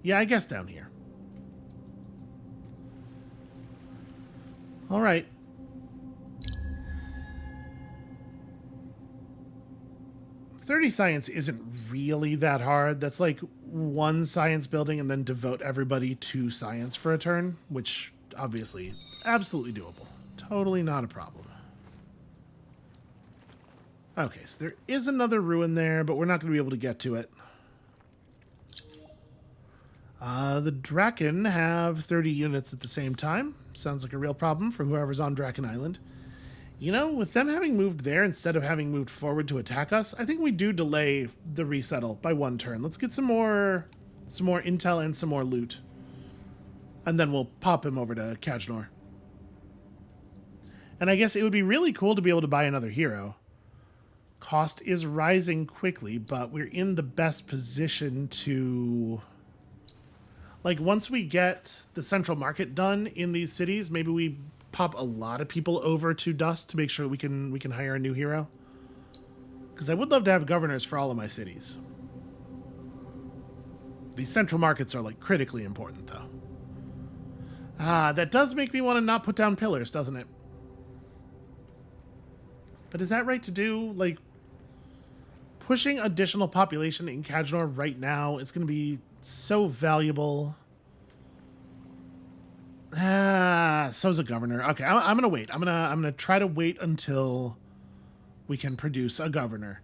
Yeah, I guess down here. All right. .30 science isn't really that hard. That's like 1 science building and then devote everybody to science for a turn, which obviously absolutely doable. Totally not a problem. Okay, so there is another ruin there, but we're not going to be able to get to it. The Draken have 30 units at the same time. Sounds like a real problem for whoever's on Draken Island. You know, with them having moved there instead of having moved forward to attack us, I think we do delay the resettle by 1 turn. Let's get some more intel and some more loot. And then we'll pop him over to Kajnor. And I guess it would be really cool to be able to buy another hero. Cost is rising quickly, but we're in the best position to... Like, once we get the central market done in these cities, maybe we pop a lot of people over to Dust to make sure we can hire a new hero. Because I would love to have governors for all of my cities. These central markets are, like, critically important, though. That does make me want to not put down pillars, doesn't it? But is that right to do? Like, pushing additional population in Kajnor right now is going to be so valuable. So's a governor. Okay, I'm going to wait. I'm going to try to wait until we can produce a governor.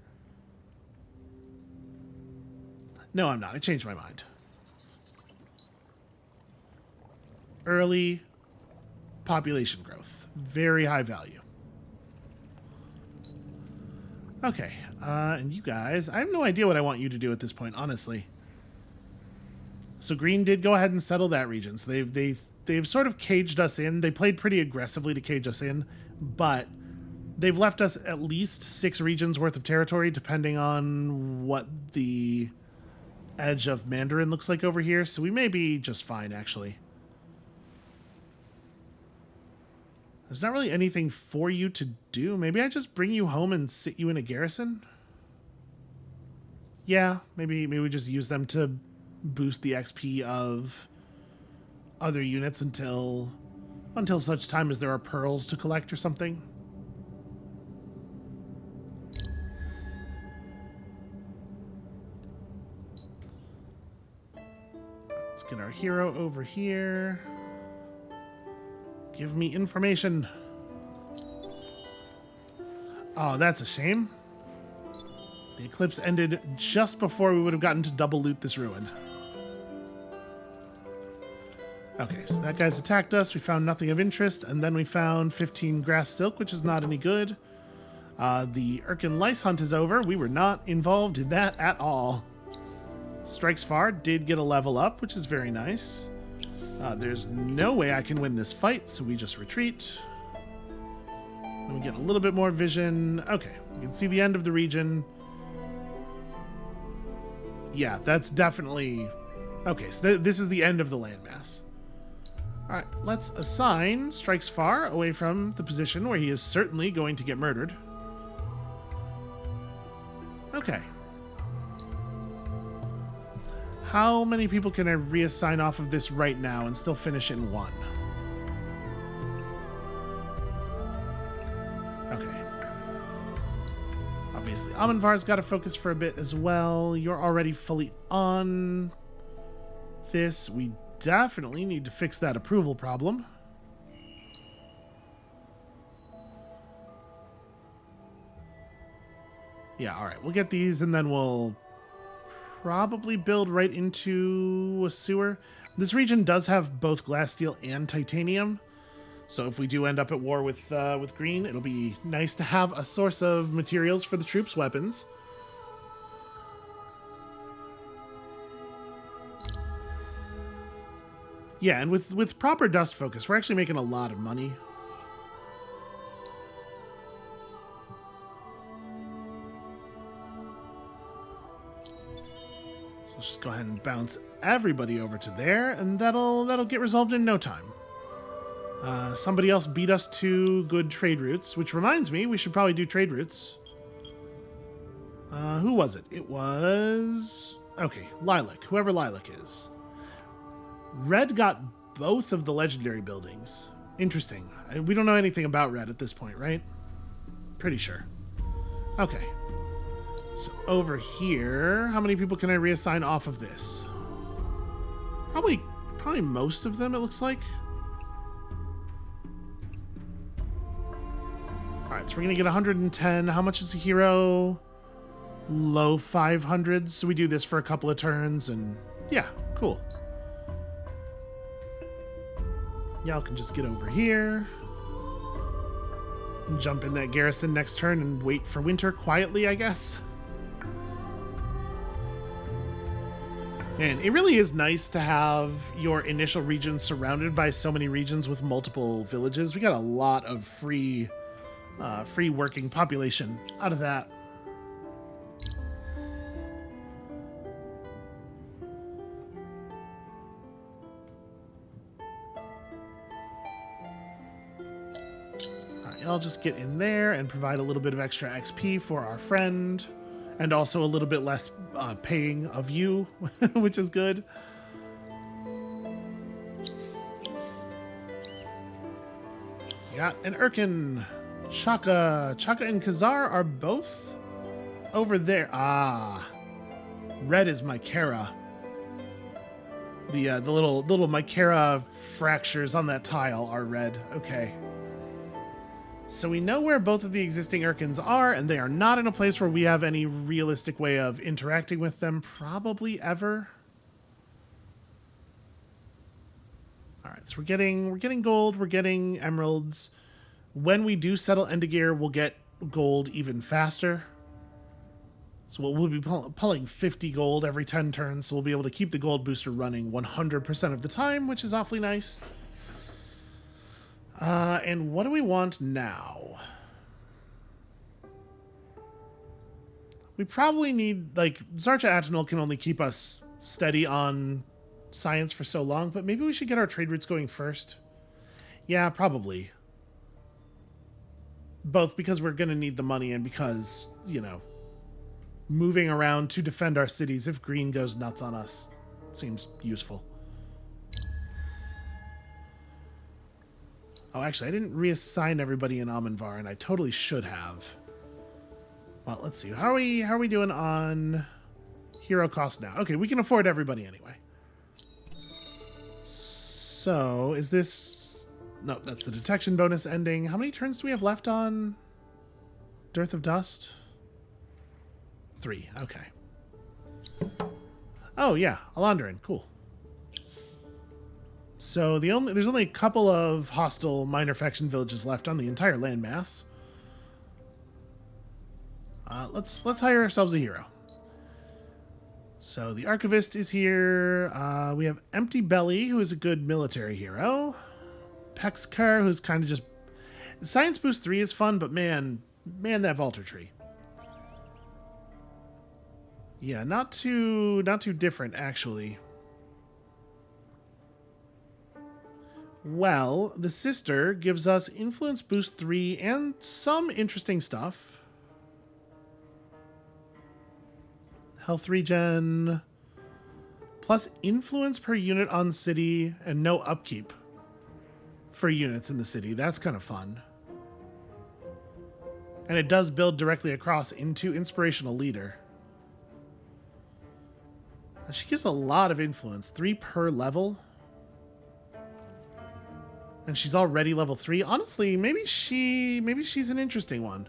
No, I'm not. I changed my mind. Early population growth. Very high value. Okay. And you guys, I have no idea what I want you to do at this point, honestly. So Green did go ahead and settle that region. So they've sort of caged us in. They played pretty aggressively to cage us in, but they've left us at least 6 regions worth of territory, depending on what the edge of Mandarin looks like over here. So we may be just fine, actually. There's not really anything for you to do. Maybe I just bring you home and sit you in a garrison? Yeah, maybe we just use them to boost the XP of other units until such time as there are pearls to collect or something. Let's get our hero over here. Give me information. Oh, that's a shame. The eclipse ended just before we would have gotten to double loot this ruin. Okay, so that guy's attacked us. We found nothing of interest, and then we found 15 grass silk, which is not any good. The Urkin lice hunt is over. We were not involved in that at all. Strikes Far did get a level up, which is very nice. There's no way I can win this fight, so we just retreat. And we get a little bit more vision. Okay, you can see the end of the region. Yeah, that's definitely... Okay, so this is the end of the landmass. Alright, let's assign Strikes Far away from the position where he is certainly going to get murdered. Okay. How many people can I reassign off of this right now and still finish in 1? Okay. Obviously, Amanvar's got to focus for a bit as well. You're already fully on this. We definitely need to fix that approval problem. Yeah, alright. We'll get these and then we'll probably build right into a sewer. This region does have both glass, steel, and titanium. So if we do end up at war with Green, it'll be nice to have a source of materials for the troops' weapons. Yeah, and with proper dust focus, we're actually making a lot of money. So let's just go ahead and bounce everybody over to there, and that'll get resolved in no time. Somebody else beat us to good trade routes, which reminds me, we should probably do trade routes. Who was it? It was... Okay, Lilac, whoever Lilac is. Red got both of the legendary buildings. Interesting. We don't know anything about Red at this point, right? Pretty sure. Okay. So over here, how many people can I reassign off of this? Probably most of them, it looks like. Alright, so we're going to get 110. How much is a hero? Low 500s. So we do this for a couple of turns, and yeah, cool. Y'all can just get over here. And jump in that garrison next turn and wait for winter quietly, I guess. Man, it really is nice to have your initial region surrounded by so many regions with multiple villages. We got a lot of free working population out of that. I'll just get in there and provide a little bit of extra XP for our friend, and also a little bit less paying of you, which is good. Got an Urkin. Chaka and Khazar are both over there. Ah, red is Mycera. The little Mycera fractures on that tile are red. Okay. So we know where both of the existing Urkins are, and they are not in a place where we have any realistic way of interacting with them, probably ever. All right, so we're getting gold, we're getting emeralds. When we do settle Endegear, we'll get gold even faster. So we'll be pulling 50 gold every 10 turns, so we'll be able to keep the gold booster running 100% of the time, which is awfully nice. And what do we want now? We probably need, like, Zarcha Atenol can only keep us steady on science for so long, but maybe we should get our trade routes going first. Yeah, probably. Both because we're going to need the money and because, you know, moving around to defend our cities if green goes nuts on us seems useful. Oh, actually, I didn't reassign everybody in Amenvar, and I totally should have. Well, let's see. How are we doing on hero cost now? Okay, we can afford everybody anyway. So, is this... No, that's the detection bonus ending. How many turns do we have left on Dearth of Dust? 3. Okay. Oh, yeah. Alondrin. Cool. So there's only a couple of hostile minor faction villages left on the entire landmass. Let's hire ourselves a hero. So the Archivist is here. We have Empty Belly, who is a good military hero. Pexker, who's kind of just... Science Boost 3 is fun, but man, that Vaulter Tree. Yeah, not too different, actually. Well, the Sister gives us Influence Boost 3 and some interesting stuff. Health regen, plus influence per unit on city, and no upkeep for units in the city. That's kind of fun. And it does build directly across into Inspirational Leader. She gives a lot of influence, 3 per level. And she's already level 3. Honestly, maybe she's an interesting one.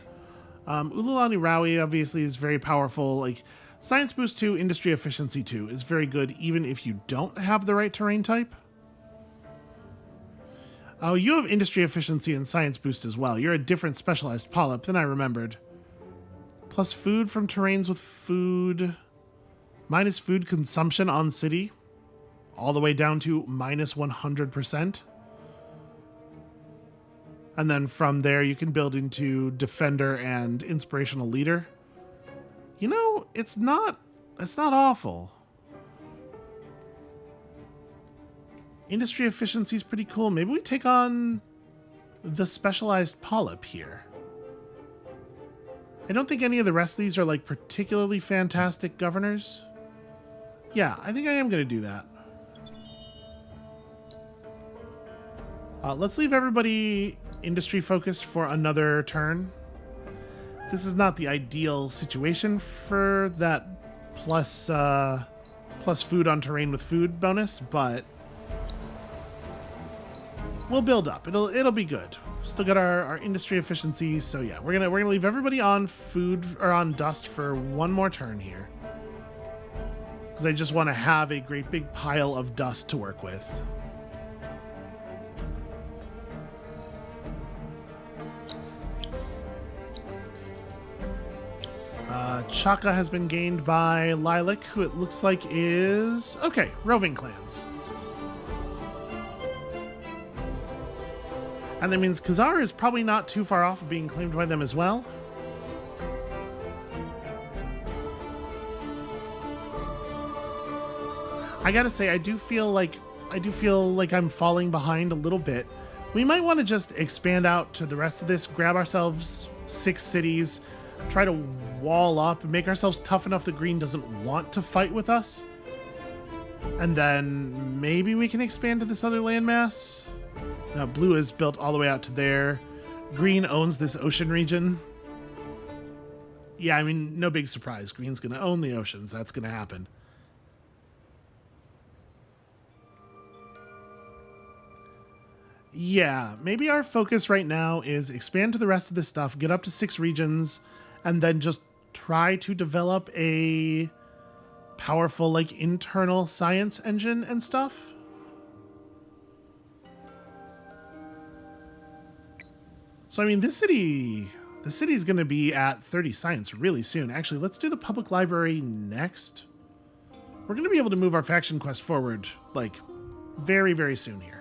Ululani Rawi obviously is very powerful. Like, Science Boost 2, Industry Efficiency 2 is very good even if you don't have the right terrain type. Oh, you have Industry Efficiency and Science Boost as well. You're a different specialized polyp than I remembered. Plus food from terrains with food. Minus food consumption on city. All the way down to minus 100%. And then from there, you can build into Defender and Inspirational Leader. You know, it's not awful. Industry efficiency is pretty cool. Maybe we take on the Specialized Polyp here. I don't think any of the rest of these are, like, particularly fantastic governors. Yeah, I think I am going to do that. Let's leave everybody industry focused for another turn. This is not the ideal situation for that plus food on terrain with food bonus, but we'll build up. It'll be good. Still got our industry efficiency, so yeah, we're gonna leave everybody on food or on dust for one more turn here, because I just want to have a great big pile of dust to work with. Chaka has been gained by Lilac, who it looks like is... Okay, roving clans. And that means Khazar is probably not too far off of being claimed by them as well. I gotta say, I do feel like I'm falling behind a little bit. We might want to just expand out to the rest of this, grab ourselves 6 cities, try to wall up, and make ourselves tough enough that green doesn't want to fight with us. And then maybe we can expand to this other landmass. Now, blue is built all the way out to there. Green owns this ocean region. Yeah, I mean, no big surprise. Green's going to own the oceans. That's going to happen. Yeah, maybe our focus right now is expand to the rest of this stuff, get up to 6 regions, and then just try to develop a powerful, like, internal science engine and stuff. So, I mean, this city is going to be at 30 science really soon. Actually, let's do the public library next. We're going to be able to move our faction quest forward, like, very, very soon here.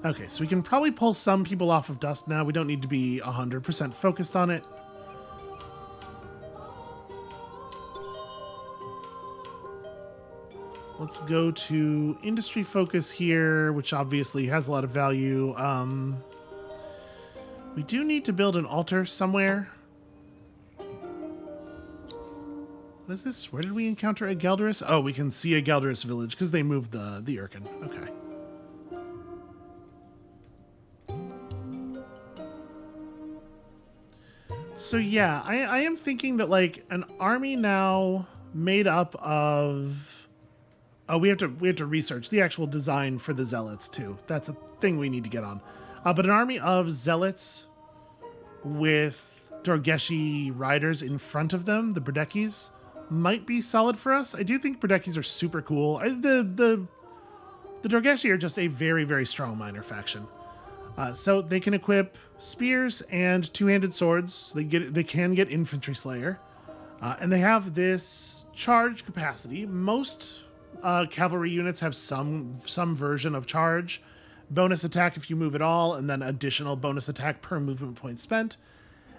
Okay, so we can probably pull some people off of dust now. We don't need to be 100% focused on it. Let's go to industry focus here, which obviously has a lot of value. We do need to build an altar somewhere. What is this? Where did we encounter a Galderus? Oh, we can see a Galderus village because they moved the Urkin. Okay. So yeah, I am thinking that like an army now made up of... Oh, we have to research the actual design for the zealots too. That's a thing we need to get on. But an army of zealots with Dorgeshi riders in front of them, the Berdekis, might be solid for us. I do think Berdekis are super cool. The Dorgeshi are just a very, very strong minor faction. So they can equip spears and two-handed swords. They can get infantry slayer, and they have this charge capacity. Most cavalry units have some version of charge, bonus attack if you move at all, and then additional bonus attack per movement point spent.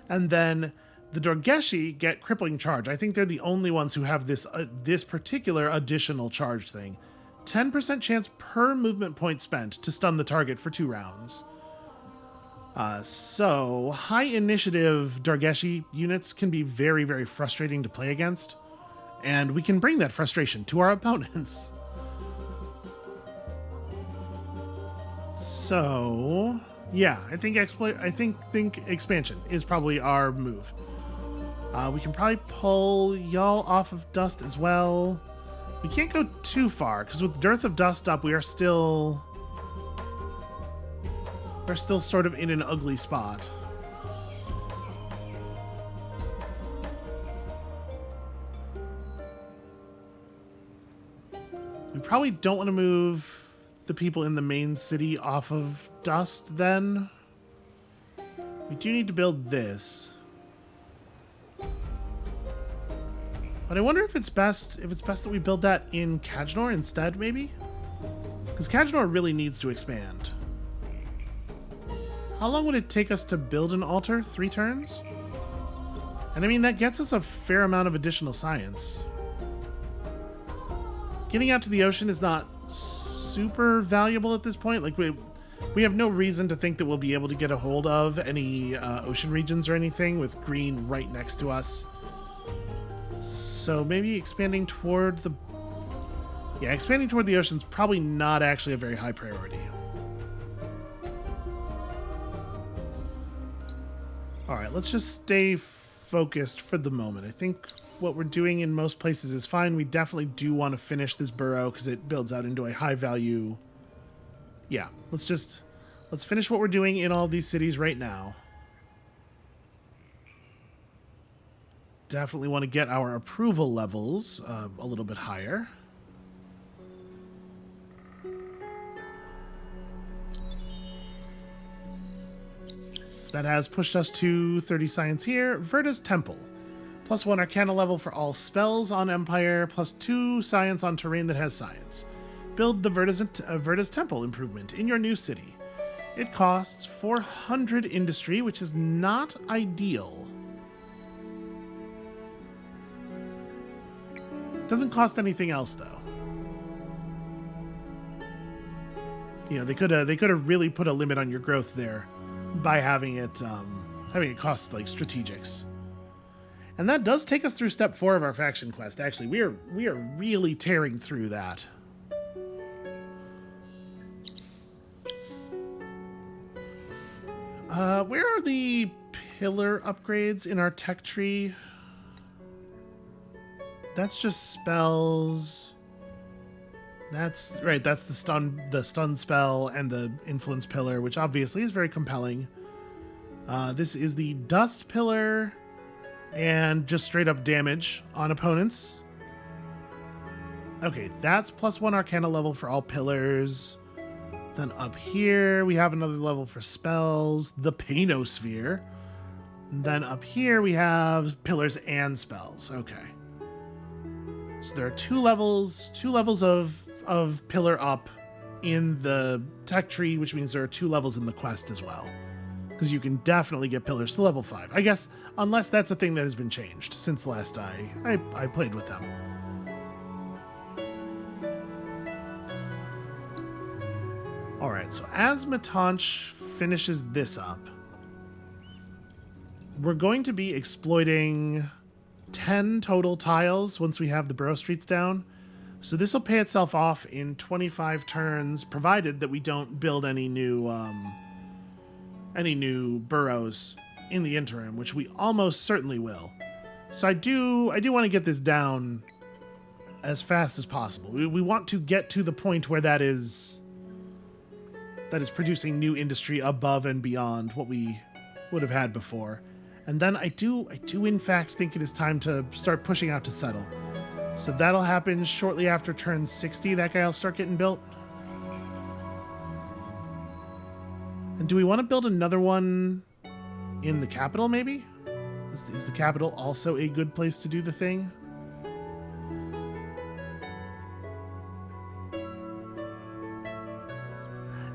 And then the Dorgeshi get crippling charge. I think they're the only ones who have this particular additional charge thing. 10% chance per movement point spent to stun the target for 2 rounds. So high initiative Dorgeshi units can be very, very frustrating to play against, and we can bring that frustration to our opponents. So yeah, I think expansion is probably our move. We can probably pull y'all off of dust as well. We can't go too far because with dearth of dust up, we're still sort of in an ugly spot. We probably don't want to move the people in the main city off of dust then. We do need to build this. But I wonder if it's best that we build that in Kajnor instead, maybe? Because Kajnor really needs to expand. How long would it take us to build an altar? 3 turns? And I mean, that gets us a fair amount of additional science. Getting out to the ocean is not super valuable at this point. Like, we have no reason to think that we'll be able to get a hold of any ocean regions or anything with green right next to us. So maybe expanding toward the... Yeah, expanding toward the ocean's probably not actually a very high priority. Alright, let's just stay focused for the moment. I think what we're doing in most places is fine. We definitely do want to finish this borough because it builds out into a high value... Yeah, let's finish what we're doing in all these cities right now. Definitely want to get our approval levels a little bit higher. That has pushed us to 30 science here. Verda's Temple. +1 Arcana level for all spells on Empire, +2 science on terrain that has science. Build the Verda's Temple improvement in your new city. It costs 400 industry, which is not ideal. Doesn't cost anything else, though. You know, they could have really put a limit on your growth there by having it cost like strategics. And that does take us through step 4 of our faction quest. Actually, we are really tearing through that. Where are the pillar upgrades in our tech tree? That's just spells. That's right. That's the stun spell and the influence pillar, which obviously is very compelling. This is the dust pillar and just straight up damage on opponents. Okay, that's +1 Arcana level for all pillars. Then up here we have another level for spells, the Painosphere. And then up here we have pillars and spells. Okay. So there are two levels of pillar up in the tech tree, which means there are 2 levels in the quest as well. Because you can definitely get pillars to level 5. I guess, unless that's a thing that has been changed since last I played with them. Alright, so as Matanch finishes this up, we're going to be exploiting 10 total tiles once we have the Burrow Streets down. So this will pay itself off in 25 turns, provided that we don't build any new burrows in the interim, which we almost certainly will. So I do want to get this down as fast as possible. We want to get to the point where that is producing new industry above and beyond what we would have had before. And then I do in fact think it is time to start pushing out to settle. So that'll happen shortly after turn 60. That guy will start getting built. And do we want to build another one in the capital, maybe? Is the capital also a good place to do the thing?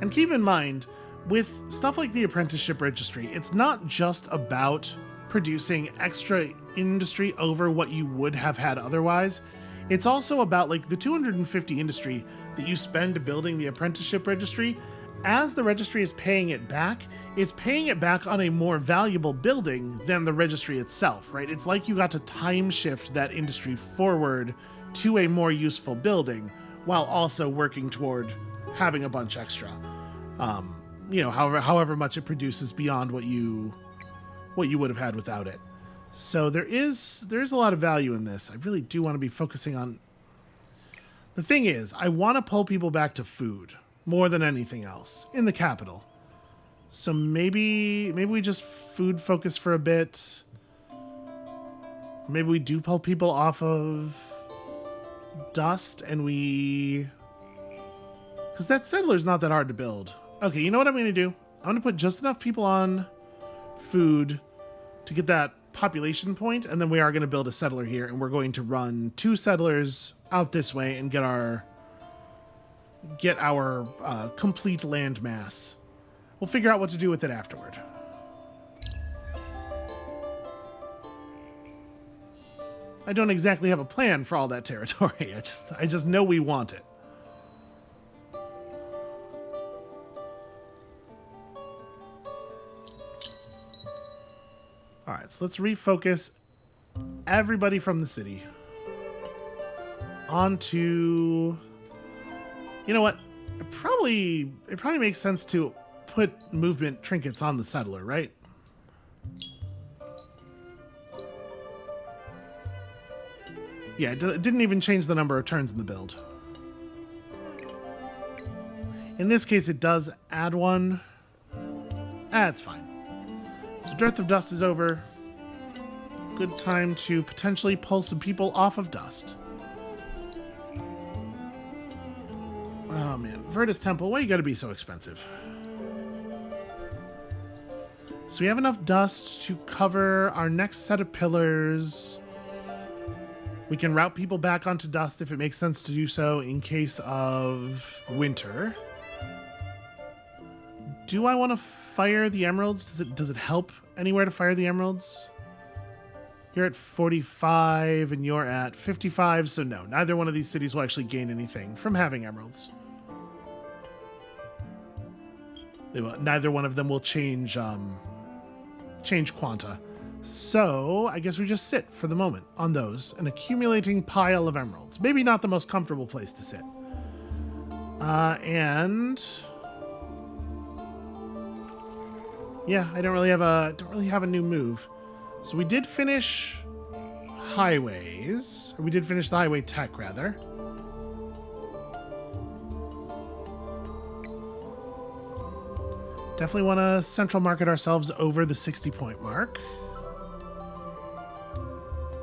And keep in mind, with stuff like the apprenticeship registry, it's not just about producing extra industry over what you would have had otherwise. It's also about like the 250 industry that you spend building the apprenticeship registry. As the registry is paying it back, it's paying it back on a more valuable building than the registry itself, right? It's like you got to time shift that industry forward to a more useful building while also working toward having a bunch extra. However much it produces beyond what you would have had without it. So there's a lot of value in this. I really do want to be focusing on... The thing is, I want to pull people back to food more than anything else in the capital. So maybe we just food focus for a bit. Maybe we do pull people off of dust and we... Because that settler's not that hard to build. Okay, you know what I'm going to do? I'm going to put just enough people on food to get that population point, and then we are going to build a settler here, and we're going to run 2 settlers out this way and get our complete land mass. We'll figure out what to do with it afterward. I don't exactly have a plan for all that territory. I just know we want it. All right, so let's refocus everybody from the city onto... You know what? It probably makes sense to put movement trinkets on the settler, right? Yeah, it didn't even change the number of turns in the build. In this case, it does add one. That's fine. So Dearth of Dust is over. Good time to potentially pull some people off of dust. Oh man, Virtus Temple, why you gotta be so expensive? So we have enough dust to cover our next set of pillars. We can route people back onto dust if it makes sense to do so in case of winter. Do I want to fire the emeralds? Does it help anywhere to fire the emeralds? You're at 45 and you're at 55, so no, neither one of these cities will actually gain anything from having emeralds. Neither one of them will change quanta. So I guess we just sit for the moment on those, an accumulating pile of emeralds. Maybe not the most comfortable place to sit. And yeah, I don't really have a new move. So we did finish highways, or we did finish the highway tech rather. Definitely want to central market ourselves over the 60-point mark.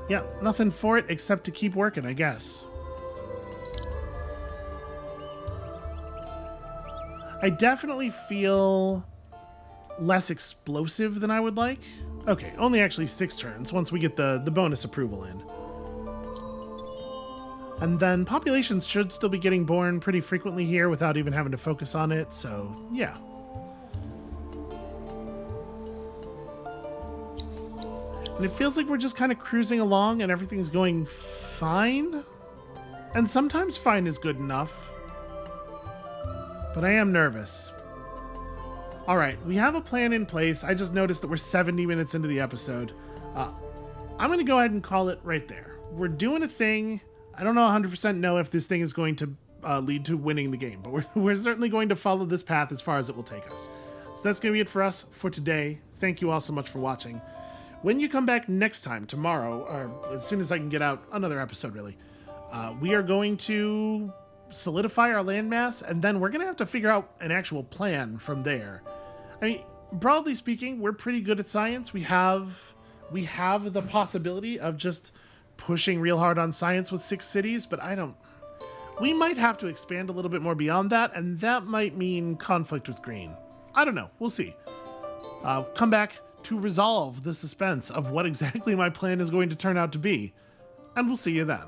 Yeah, nothing for it except to keep working, I guess. I definitely feel less explosive than I would like. Okay, only actually 6 turns once we get the bonus approval in. And then populations should still be getting born pretty frequently here without even having to focus on it, so yeah. And it feels like we're just kind of cruising along and everything's going fine. And sometimes fine is good enough. But I am nervous. All right, we have a plan in place. I just noticed that we're 70 minutes into the episode. I'm going to go ahead and call it right there. We're doing a thing. I don't know 100% know if this thing is going to lead to winning the game, but we're certainly going to follow this path as far as it will take us. So that's going to be it for us for today. Thank you all so much for watching. When you come back next time, tomorrow, or as soon as I can get out another episode, really, we are going to solidify our landmass, and then we're going to have to figure out an actual plan from there. I mean, broadly speaking, we're pretty good at science. We have the possibility of just pushing real hard on science with 6 cities, but we might have to expand a little bit more beyond that, and that might mean conflict with green. I don't know. We'll see. Come back to resolve the suspense of what exactly my plan is going to turn out to be, and we'll see you then.